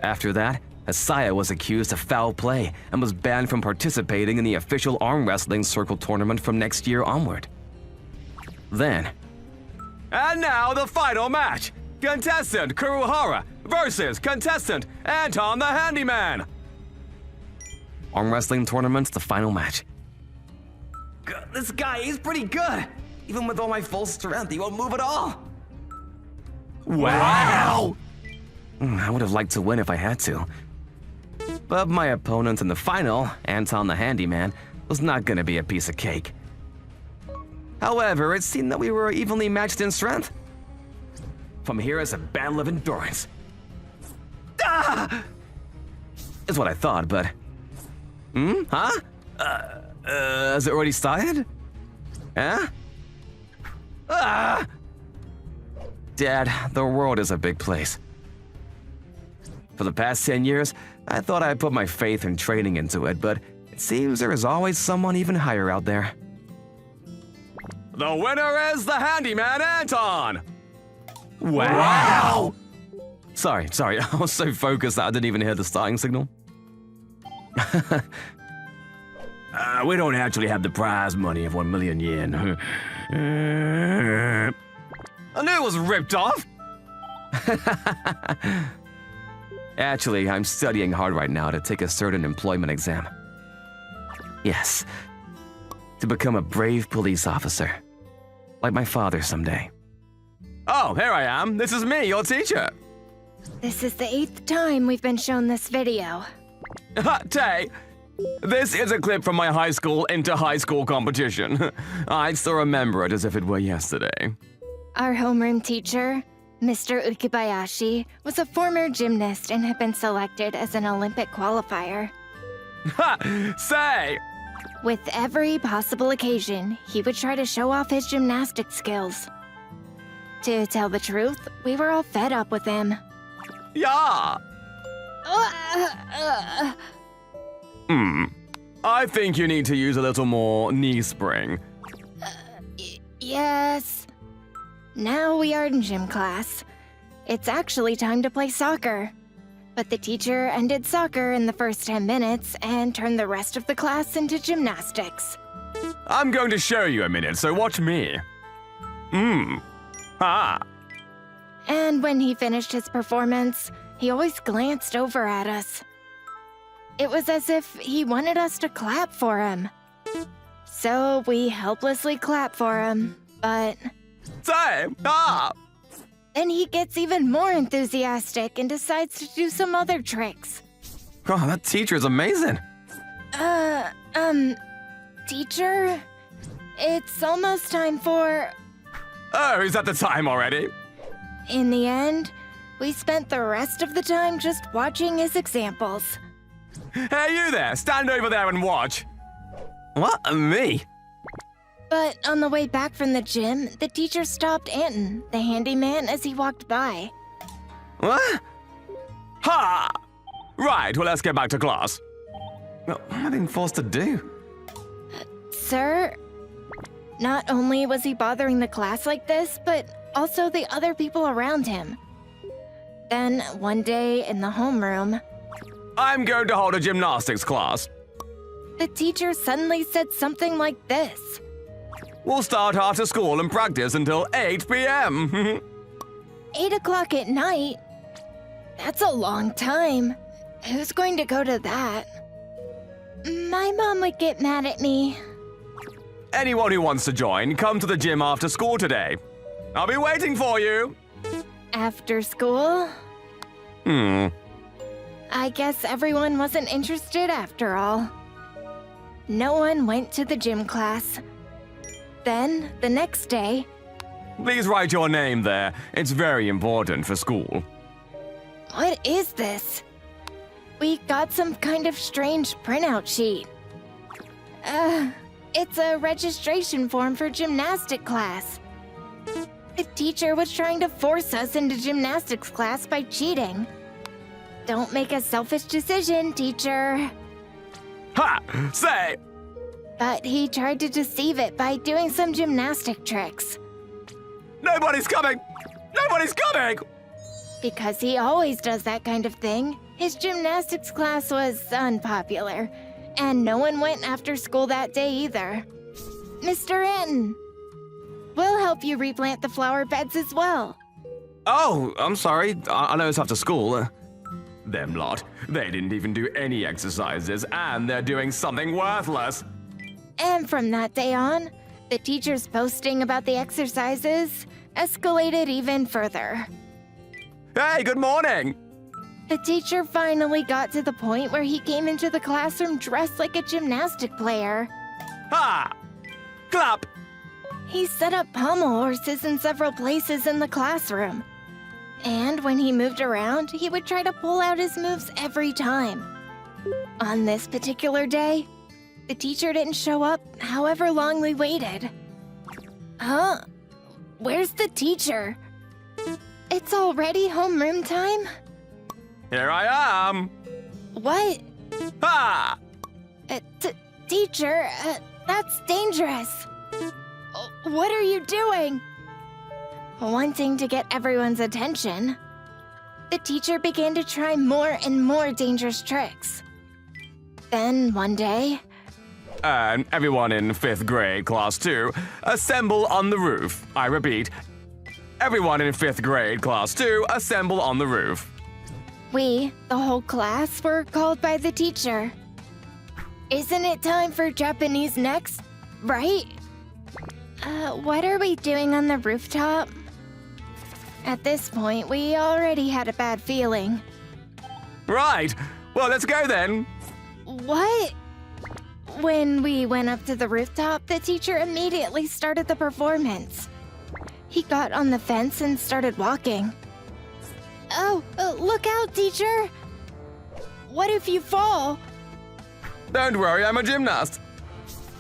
After that, Asaya was accused of foul play and was banned from participating in the official arm wrestling circle tournament from next year onward. Then... And now the final match! Contestant Kuruhara versus contestant Anton the Handyman! Arm wrestling tournament's the final match. This guy, he's pretty good. Even with all my full strength, he won't move at all. Wow! I would have liked to win if I had to. But my opponent in the final, Anton the Handyman, was not gonna be a piece of cake. However, it seemed that we were evenly matched in strength. From here is a battle of endurance. Ah! Is what I thought, but... Huh? Has it already started? Huh? Ah! Dad, the world is a big place. For the past 10 years, I thought I put my faith and training into it, but it seems there is always someone even higher out there. The winner is the Handyman Anton! Wow! Sorry, I was so focused that I didn't even hear the starting signal. We don't actually have the prize money of 1 million yen. I knew it was ripped off! Actually, I'm studying hard right now to take a certain employment exam. Yes, to become a brave police officer. Like my father someday. Oh, here I am. This is me, your teacher. This is the 8th time we've been shown this video. Tay, this is a clip from my high school inter-high school competition. I still remember it as if it were yesterday. Our homeroom teacher, Mr. Ukibayashi, was a former gymnast and had been selected as an Olympic qualifier. Ha! Say! With every possible occasion, he would try to show off his gymnastic skills. To tell the truth, we were all fed up with him. Yeah! I think you need to use a little more knee spring. Yes. Now we are in gym class. It's actually time to play soccer. But the teacher ended soccer in the first 10 minutes and turned the rest of the class into gymnastics. I'm going to show you a minute, so watch me. Ha! And when he finished his performance, he always glanced over at us. It was as if he wanted us to clap for him. So we helplessly clap for him, but... Say! Ah! Then he gets even more enthusiastic and decides to do some other tricks. Oh, that teacher is amazing. Teacher? It's almost time for... Oh, is that the time already? In the end, we spent the rest of the time just watching his examples. Hey, you there! Stand over there and watch. What? Me? But on the way back from the gym, the teacher stopped Anton, the handyman, as he walked by. What? Ha! Right, well, let's get back to class. What am I being forced to do? Sir? Not only was he bothering the class like this, but also the other people around him. Then, one day in the homeroom... I'm going to hold a gymnastics class. The teacher suddenly said something like this. We'll start after school and practice until 8 p.m. 8 o'clock at night? That's a long time. Who's going to go to that? My mom would get mad at me. Anyone who wants to join, come to the gym after school today. I'll be waiting for you. After school? I guess everyone wasn't interested after all. No one went to the gym class. Then, the next day... Please write your name there. It's very important for school. What is this? We got some kind of strange printout sheet. It's a registration form for gymnastic class. The teacher was trying to force us into gymnastics class by cheating. Don't make a selfish decision, teacher. Ha! Say! But he tried to deceive it by doing some gymnastic tricks. Nobody's coming! Nobody's coming! Because he always does that kind of thing, his gymnastics class was unpopular, and no one went after school that day either. Mr. N, we'll help you replant the flower beds as well. Oh, I'm sorry. I know it's after school. Them lot. They didn't even do any exercises, and they're doing something worthless. And from that day on, the teacher's posting about the exercises escalated even further. Hey, good morning! The teacher finally got to the point where he came into the classroom dressed like a gymnastic player. Ha! Clap! He set up pommel horses in several places in the classroom. And when he moved around, he would try to pull out his moves every time. On this particular day, the teacher didn't show up however long we waited. Huh? Where's the teacher? It's already homeroom time? Here I am! What? Ha! Teacher, that's dangerous. What are you doing? Wanting to get everyone's attention, the teacher began to try more and more dangerous tricks. Then one day... everyone in 5th grade, class 2, assemble on the roof. I repeat, everyone in 5th grade, class 2, assemble on the roof. We, the whole class, were called by the teacher. Isn't it time for Japanese next, right? What are we doing on the rooftop? At this point, we already had a bad feeling. Right. Well, let's go then. What? When we went up to the rooftop, the teacher immediately started the performance. He got on the fence and started walking. Oh, look out, teacher! What if you fall? Don't worry, I'm a gymnast.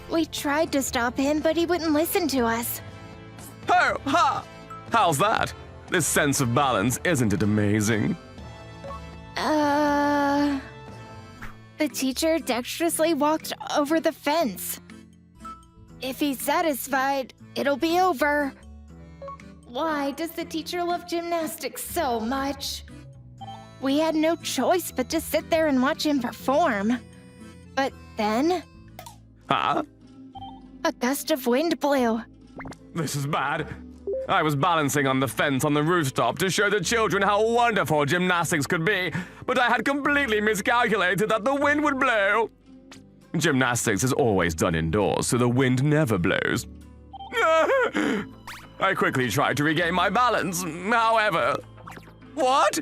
We tried to stop him, but he wouldn't listen to us. Ho! Ha! How's that? This sense of balance, isn't it amazing? The teacher dexterously walked over the fence. If he's satisfied, it'll be over. Why does the teacher love gymnastics so much? We had no choice but to sit there and watch him perform. But then... Huh? A gust of wind blew. This is bad. I was balancing on the fence on the rooftop to show the children how wonderful gymnastics could be, but I had completely miscalculated that the wind would blow. Gymnastics is always done indoors, so the wind never blows. I quickly tried to regain my balance, however... What?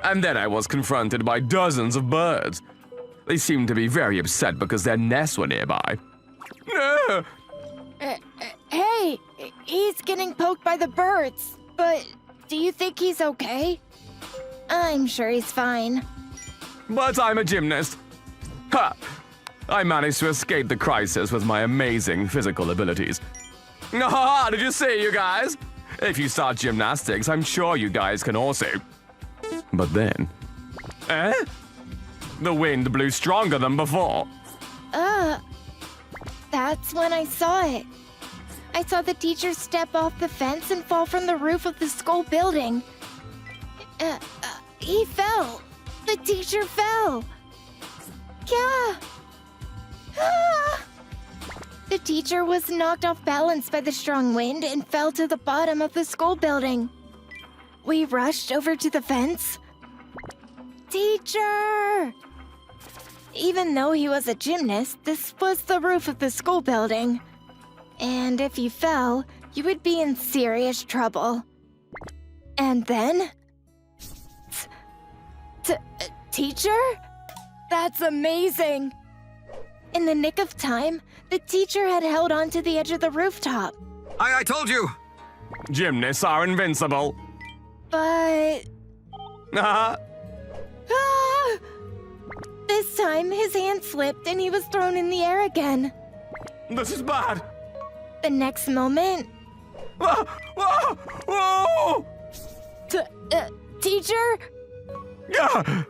And then I was confronted by dozens of birds. They seemed to be very upset because their nests were nearby. Hey, he's getting poked by the birds, but do you think he's okay? I'm sure he's fine. But I'm a gymnast. Ha! I managed to escape the crisis with my amazing physical abilities. Ha! Did you see, you guys? If you start gymnastics, I'm sure you guys can also. But then... The wind blew stronger than before. That's when I saw it. I saw the teacher step off the fence and fall from the roof of the school building. He fell. The teacher fell. Yeah. Ah. The teacher was knocked off balance by the strong wind and fell to the bottom of the school building. We rushed over to the fence. Teacher! Even though he was a gymnast, this was the roof of the school building. And if you fell, you would be in serious trouble. And then... Teacher? That's amazing! In the nick of time, the teacher had held on to the edge of the rooftop. I told you! Gymnasts are invincible. But... Ah! Ah! This time, his hand slipped and he was thrown in the air again. This is bad! The next moment... Ah! Ah! Oh! Teacher? Ah!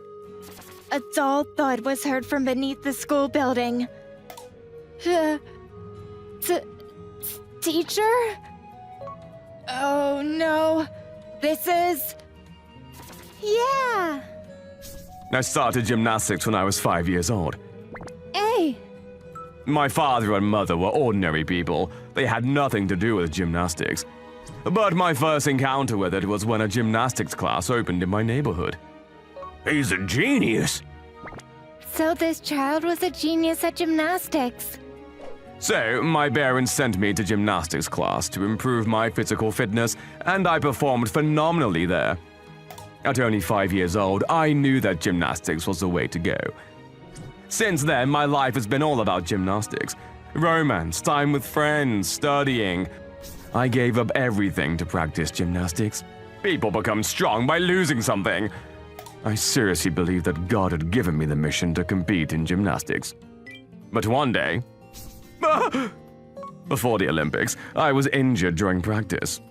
A dull thud was heard from beneath the school building. Teacher? Oh no. This is... Yeah. I started gymnastics when I was 5 years old. Hey. My father and mother were ordinary people. They had nothing to do with gymnastics. But my first encounter with it was when a gymnastics class opened in my neighborhood. He's a genius! So this child was a genius at gymnastics. So, my parents sent me to gymnastics class to improve my physical fitness, and I performed phenomenally there. At only 5 years old, I knew that gymnastics was the way to go. Since then, my life has been all about gymnastics. Romance, time with friends, studying. I gave up everything to practice gymnastics. People become strong by losing something. I seriously believe that God had given me the mission to compete in gymnastics. But one day, before the Olympics, I was injured during practice.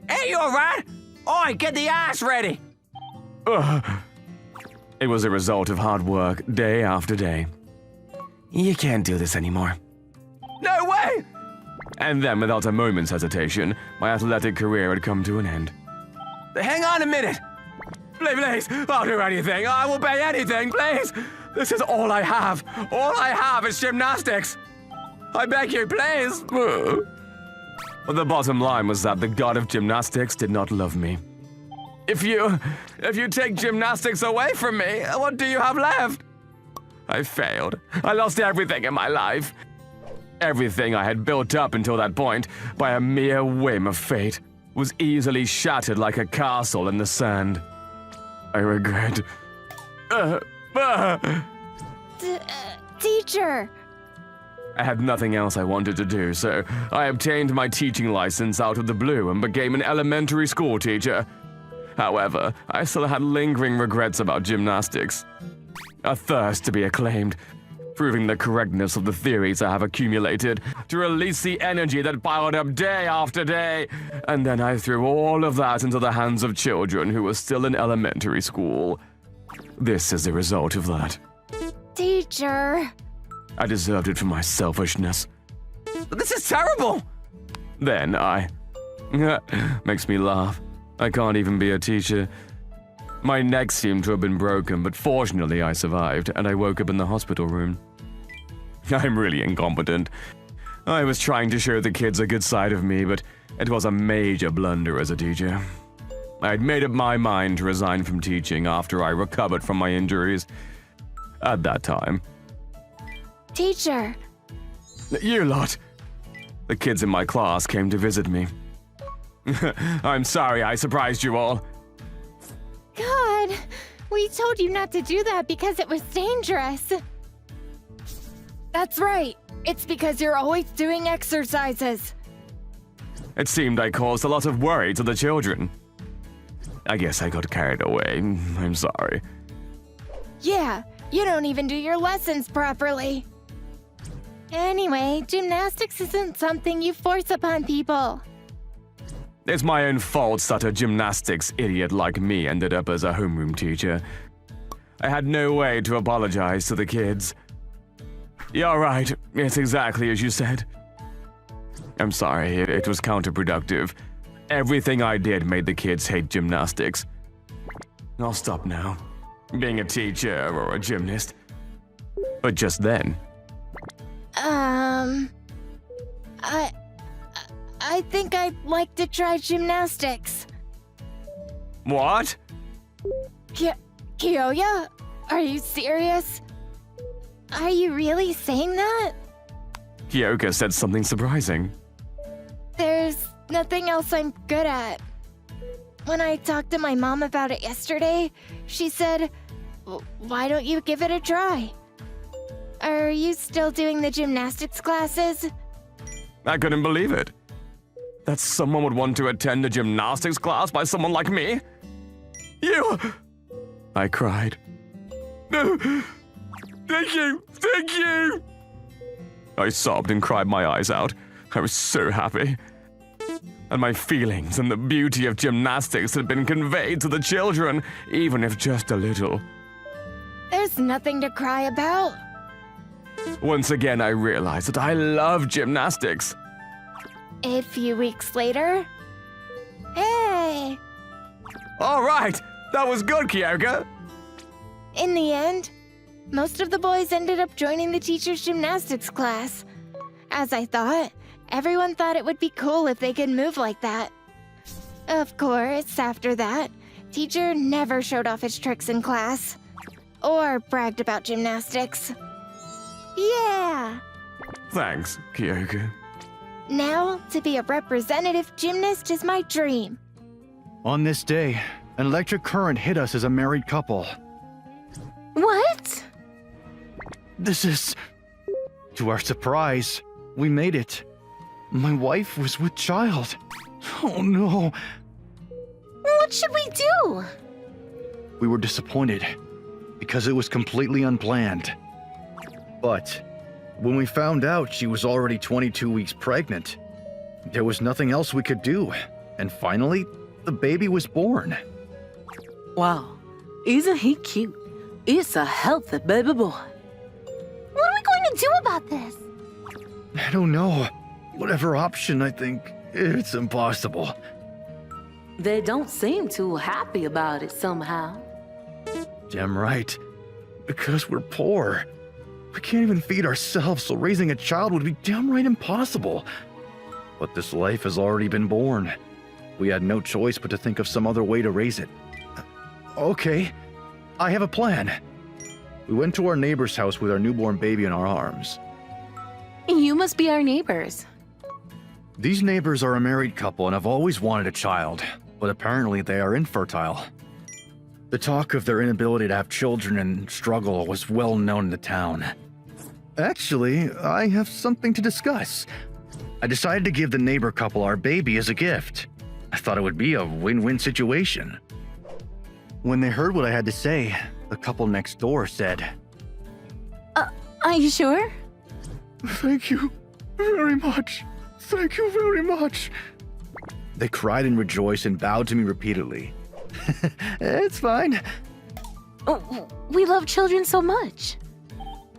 Hey, you alright? Oi, get the ass ready! It was a result of hard work, day after day. You can't do this anymore. No way! And then, without a moment's hesitation, my athletic career had come to an end. Hang on a minute! Please, I'll do anything. I will pay anything, please. This is all I have. All I have is gymnastics. I beg you, please. The bottom line was that the god of gymnastics did not love me. If you take gymnastics away from me, what do you have left? I failed. I lost everything in my life. Everything I had built up until that point, by a mere whim of fate, was easily shattered like a castle in the sand. I regret. Teacher! I had nothing else I wanted to do, so I obtained my teaching license out of the blue and became an elementary school teacher. However, I still had lingering regrets about gymnastics. A thirst to be acclaimed, proving the correctness of the theories I have accumulated, to release the energy that piled up day after day, and then I threw all of that into the hands of children who were still in elementary school. This is the result of that. Teacher! I deserved it for my selfishness. This is terrible! Then makes me laugh. I can't even be a teacher. My neck seemed to have been broken, but fortunately I survived, and I woke up in the hospital room. I'm really incompetent. I was trying to show the kids a good side of me, but it was a major blunder as a teacher. I had made up my mind to resign from teaching after I recovered from my injuries. At that time. Teacher! You lot! The kids in my class came to visit me. I'm sorry I surprised you all. God, we told you not to do that because it was dangerous. That's right. It's because you're always doing exercises. It seemed I caused a lot of worry to the children. I guess I got carried away. I'm sorry. Yeah, you don't even do your lessons properly. Anyway, gymnastics isn't something you force upon people. It's my own fault that a gymnastics idiot like me ended up as a homeroom teacher. I had no way to apologize to the kids. You're right, it's exactly as you said. I'm sorry, it was counterproductive. Everything I did made the kids hate gymnastics. I'll stop now. being a teacher or a gymnast. But just then, I think I'd like to try gymnastics. what? Kyoya? Are you serious? Are you really saying that? Kyoka said something surprising. There's nothing else I'm good at. When I talked to my mom about it yesterday, she said, why don't you give it a try? Are you still doing the gymnastics classes? I couldn't believe it. That someone would want to attend a gymnastics class by someone like me? You! I cried. No! Thank you! Thank you! I sobbed and cried my eyes out. I was so happy. And my feelings and the beauty of gymnastics had been conveyed to the children, even if just a little. There's nothing to cry about. Once again, I realized that I love gymnastics. A few weeks later. Hey! All right, that was good, Kyoka. In the end, most of the boys ended up joining the teacher's gymnastics class. As I thought, everyone thought it would be cool if they could move like that. Of course, after that, teacher never showed off his tricks in class. Or bragged about gymnastics. Yeah! Thanks, Kyoka. Now, to be a representative gymnast is my dream. On this day, an electric current hit us as a married couple. What? This is... To our surprise, we made it. My wife was with child. Oh no. What should we do? We were disappointed because it was completely unplanned. But when we found out she was already 22 weeks pregnant, there was nothing else we could do. And finally, the baby was born. Wow, isn't he cute? It's a healthy baby boy. What are we going to do about this? I don't know. Whatever option, I think it's impossible. They don't seem too happy about it somehow. Damn right. Because we're poor. We can't even feed ourselves, so raising a child would be downright impossible. But this life has already been born. We had no choice but to think of some other way to raise it. Okay, I have a plan. We went to our neighbor's house with our newborn baby in our arms. You must be our neighbors. These neighbors are a married couple and have always wanted a child, but apparently they are infertile. The talk of their inability to have children and struggle was well known in the town. Actually, I have something to discuss. I decided to give the neighbor couple our baby as a gift. I thought it would be a win-win situation. When they heard what I had to say, the couple next door said, Are you sure? "Thank you very much. Thank you very much." They cried and rejoiced and bowed to me repeatedly. It's fine. Oh, we love children so much.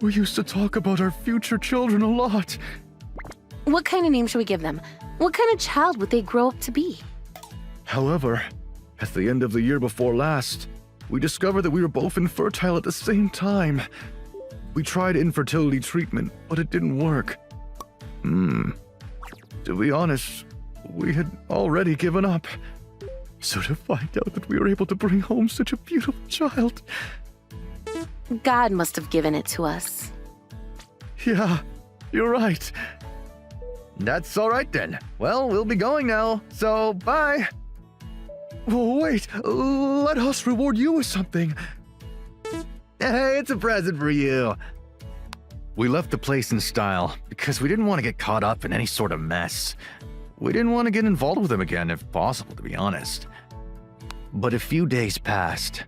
We used to talk about our future children a lot. What kind of name should we give them? What kind of child would they grow up to be? However, at the end of the year before last, we discovered that we were both infertile at the same time. We tried infertility treatment, but it didn't work. To be honest, we had already given up. So to find out that we were able to bring home such a beautiful child... God must have given it to us. Yeah, you're right. That's all right then. Well, we'll be going now, so bye. Oh, wait, let us reward you with something. Hey, it's a present for you. We left the place in style because we didn't want to get caught up in any sort of mess. We didn't want to get involved with him again, if possible, to be honest. But a few days passed.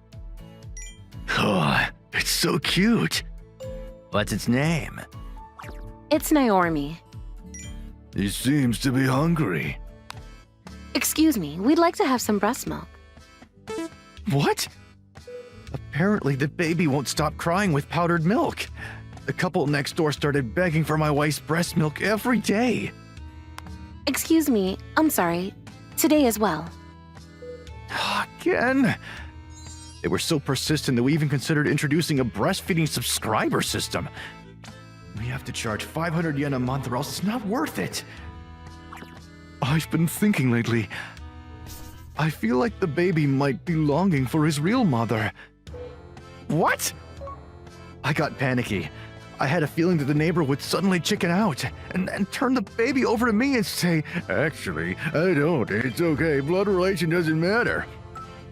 Oh, it's so cute. What's its name? It's Naomi. He seems to be hungry. Excuse me, we'd like to have some breast milk. What? Apparently the baby won't stop crying with powdered milk. The couple next door started begging for my wife's breast milk every day. Excuse me, I'm sorry. Today as well. Again? They were so persistent that we even considered introducing a breastfeeding subscriber system. We have to charge 500 yen a month or else it's not worth it. I've been thinking lately. I feel like the baby might be longing for his real mother. What? I got panicky. I had a feeling that the neighbor would suddenly chicken out and turn the baby over to me and say, "Actually, I don't. It's okay. Blood relation doesn't matter.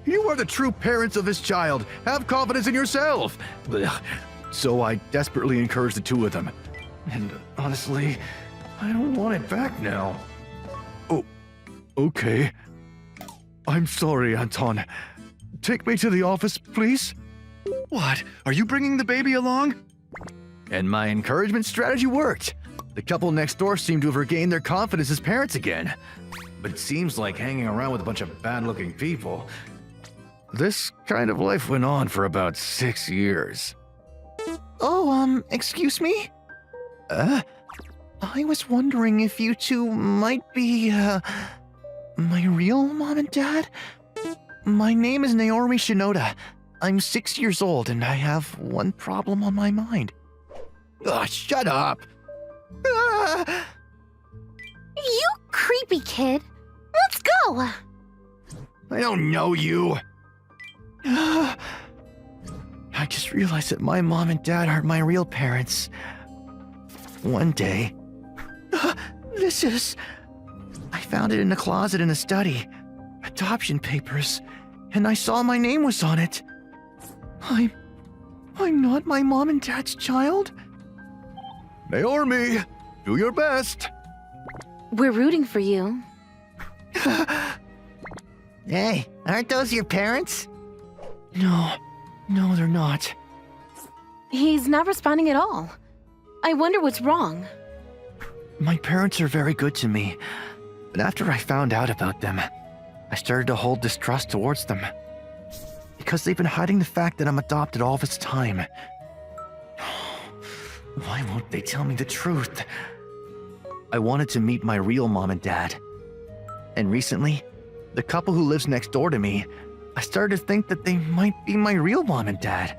You are the true parents of this child. Have confidence in yourself." Ugh. So I desperately encouraged the two of them. And honestly, I don't want it back now. Oh, okay. I'm sorry, Anton. Take me to the office, please. What? Are you bringing the baby along? And my encouragement strategy worked. The couple next door seemed to have regained their confidence as parents again. But it seems like hanging around with a bunch of bad-looking people. This kind of life went on for about 6 years. Oh, excuse me? I was wondering if you two might be, my real mom and dad? My name is Naomi Shinoda. I'm 6 years old and I have one problem on my mind. Ugh, shut up! Ah! You creepy kid. Let's go. I don't know you. I just realized that my mom and dad aren't my real parents. One day, I found it in a closet in the study. Adoption papers. And I saw my name was on it. I'm not my mom and dad's child? Naomi, do your best. We're rooting for you. Hey, aren't those your parents? No, they're not. He's not responding at all. I wonder what's wrong. My parents are very good to me, but after I found out about them, I started to hold distrust towards them. Because they've been hiding the fact that I'm adopted all this time. Why won't they tell me the truth? I wanted to meet my real mom and dad. And recently, the couple who lives next door to me, I started to think that they might be my real mom and dad.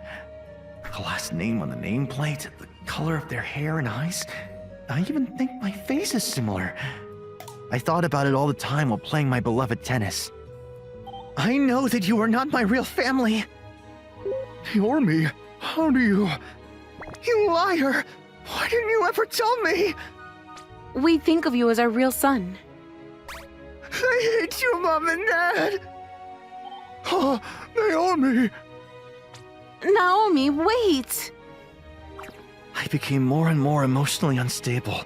The last name on the nameplate, the color of their hair and eyes. I even think my face is similar. I thought about it all the time while playing my beloved tennis. I know that you are not my real family. Naomi, how do you... You liar! Why didn't you ever tell me? We think of you as our real son. I hate you, Mom and Dad! Oh, Naomi! Naomi, wait! I became more and more emotionally unstable,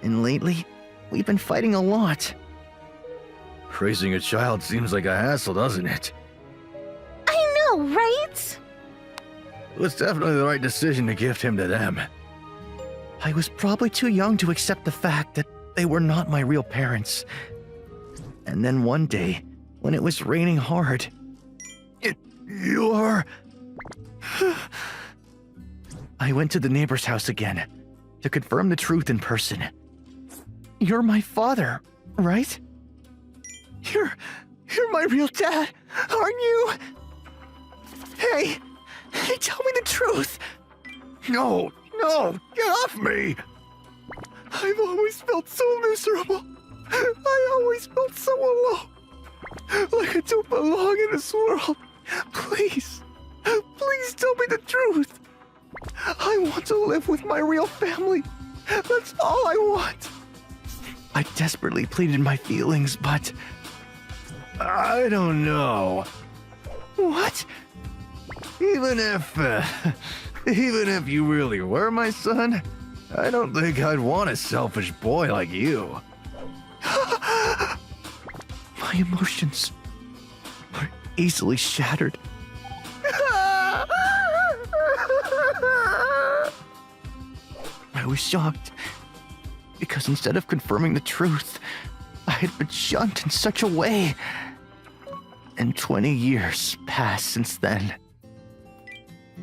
and lately, we've been fighting a lot. Raising a child seems like a hassle, doesn't it? I know, right? It was definitely the right decision to gift him to them. I was probably too young to accept the fact that they were not my real parents. And then one day, when it was raining hard, you are... I went to the neighbor's house again to confirm the truth in person. You're my father, right? You're my real dad, aren't you? Hey, tell me the truth. No, get off me. I've always felt so miserable. I always felt so alone. Like I don't belong in this world. Please tell me the truth. I want to live with my real family. That's all I want. I desperately pleaded my feelings, but... I don't know. What? Even if you really were my son, I don't think I'd want a selfish boy like you. My emotions are easily shattered. I was shocked because instead of confirming the truth, I had been shunned in such a way. And 20 years passed since then.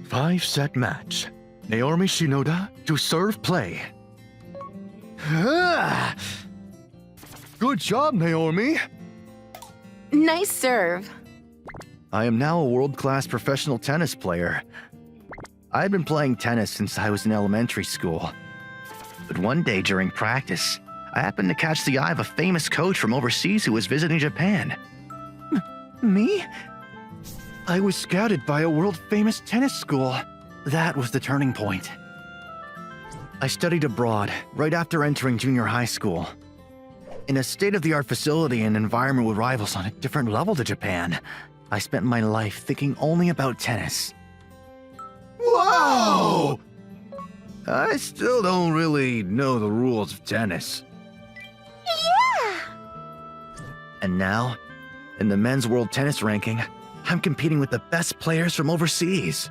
5-set match. Naomi Shinoda to serve play. Good job, Naomi. Nice serve. I am now a world-class professional tennis player. I had been playing tennis since I was in elementary school. But one day during practice, I happened to catch the eye of a famous coach from overseas who was visiting Japan. Me? I was scouted by a world-famous tennis school. That was the turning point. I studied abroad right after entering junior high school. In a state-of-the-art facility and environment with rivals on a different level to Japan, I spent my life thinking only about tennis. Whoa! I still don't really know the rules of tennis. Yeah! And now, in the men's world tennis ranking, I'm competing with the best players from overseas.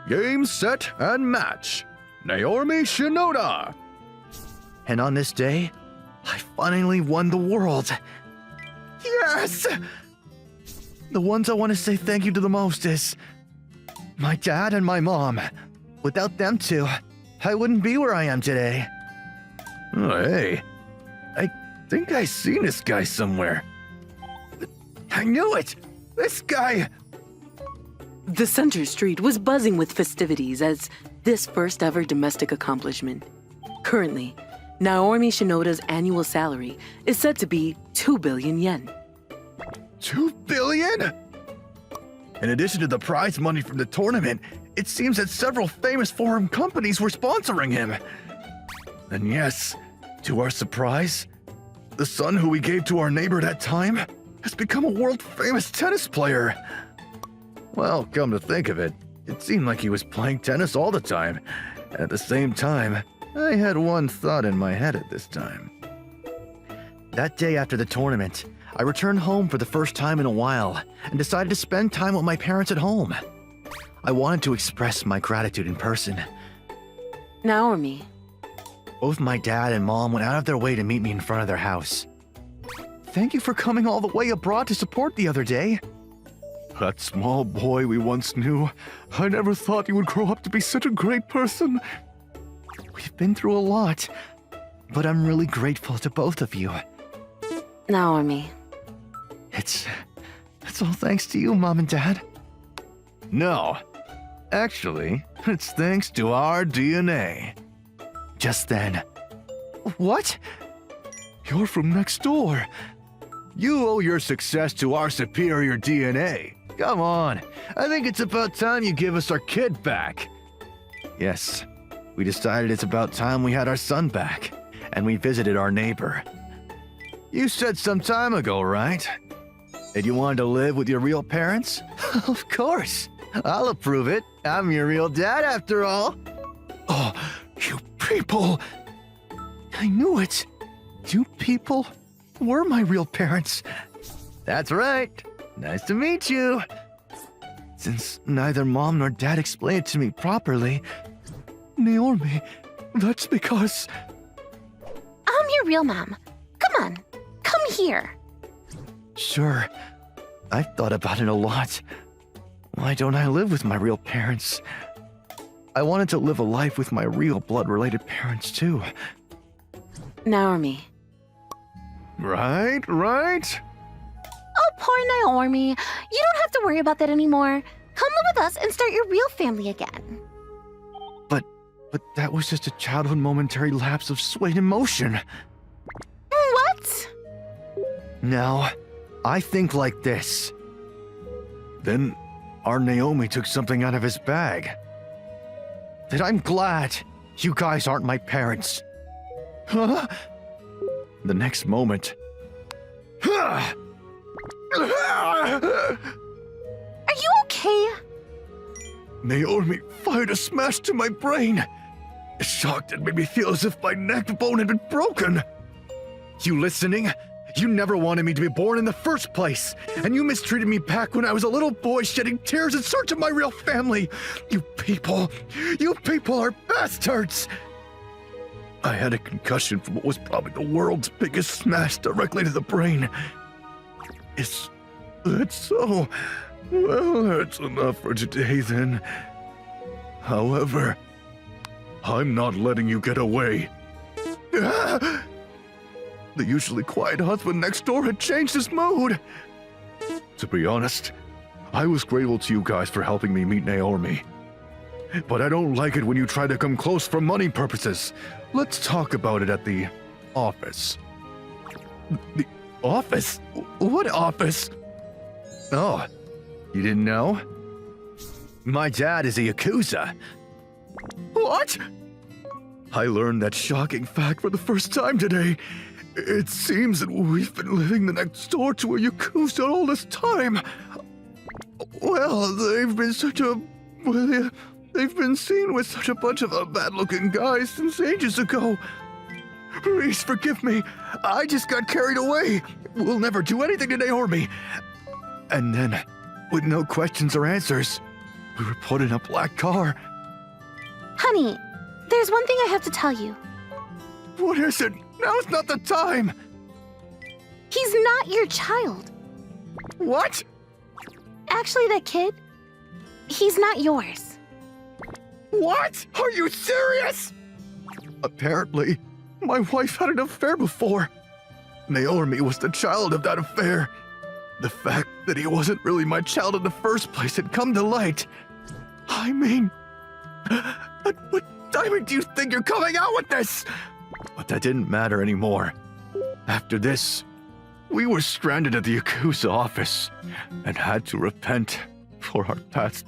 Game, set, and match. Naomi Shinoda. And on this day, I finally won the world. Yes! The ones I want to say thank you to the most is my dad and my mom. Without them two, I wouldn't be where I am today. Oh, hey. I think I've seen this guy somewhere. I knew it! This guy! The center street was buzzing with festivities as this first ever domestic accomplishment. Currently, Naomi Shinoda's annual salary is said to be 2 billion yen. 2 billion? In addition to the prize money from the tournament, it seems that several famous foreign companies were sponsoring him. And yes, to our surprise, the son who we gave to our neighbor that time has become a world-famous tennis player. Well, come to think of it, it seemed like he was playing tennis all the time. At the same time, I had one thought in my head at this time. That day after the tournament, I returned home for the first time in a while and decided to spend time with my parents at home. I wanted to express my gratitude in person. Naomi, Both my dad and mom went out of their way to meet me in front of their house. Thank you for coming all the way abroad to support the other day. That small boy we once knew, I never thought he would grow up to be such a great person. We've been through a lot, but I'm really grateful to both of you. Naomi. It's all thanks to you, Mom and Dad. No. Actually, it's thanks to our DNA. Just then. What? You're from next door. You owe your success to our superior DNA. Come on. I think it's about time you give us our kid back. Yes. We decided it's about time we had our son back, and we visited our neighbor. You said some time ago, right? That you wanted to live with your real parents? Of course. I'll approve it. I'm your real dad after all. Oh, you people. I knew it. You people were my real parents. That's right. Nice to meet you. Since neither Mom nor Dad explained it to me properly, Naomi, that's because... I'm your real mom. Come on, come here. Sure. I've thought about it a lot. Why don't I live with my real parents? I wanted to live a life with my real blood-related parents, too. Naomi. Right? Oh, poor Naomi. You don't have to worry about that anymore. Come live with us and start your real family again. But that was just a childhood momentary lapse of sweet emotion. What? Now, I think like this. Then, our Naomi took something out of his bag. That I'm glad you guys aren't my parents. Huh? The next moment... Are you okay? Naomi fired a smash to my brain. A shock that made me feel as if my neck bone had been broken. You listening? You never wanted me to be born in the first place, and you mistreated me back when I was a little boy shedding tears in search of my real family. You people are bastards! I had a concussion from what was probably the world's biggest smash directly to the brain. It's so... Well, that's enough for today then. However, I'm not letting you get away. The usually quiet husband next door had changed his mood. To be honest, I was grateful to you guys for helping me meet Naomi. But I don't like it when you try to come close for money purposes. Let's talk about it at the office. The office? What office? Oh, you didn't know? My dad is a Yakuza. What? I learned that shocking fact for the first time today. It seems that we've been living next door to a Yakuza all this time. Well, they've been seen with such a bunch of bad-looking guys since ages ago. Please forgive me. I just got carried away. We'll never do anything to Naomi. And then, with no questions or answers, we were put in a black car. Honey, there's one thing I have to tell you. What is it? Now's not the time. He's not your child. What? Actually, that kid, he's not yours. What? Are you serious? Apparently, my wife had an affair before. Naomi was the child of that affair. The fact that he wasn't really my child in the first place had come to light. I mean, at what timing do you think you're coming out with this? But that didn't matter anymore. After this, we were stranded at the Yakuza office and had to repent for our past deeds.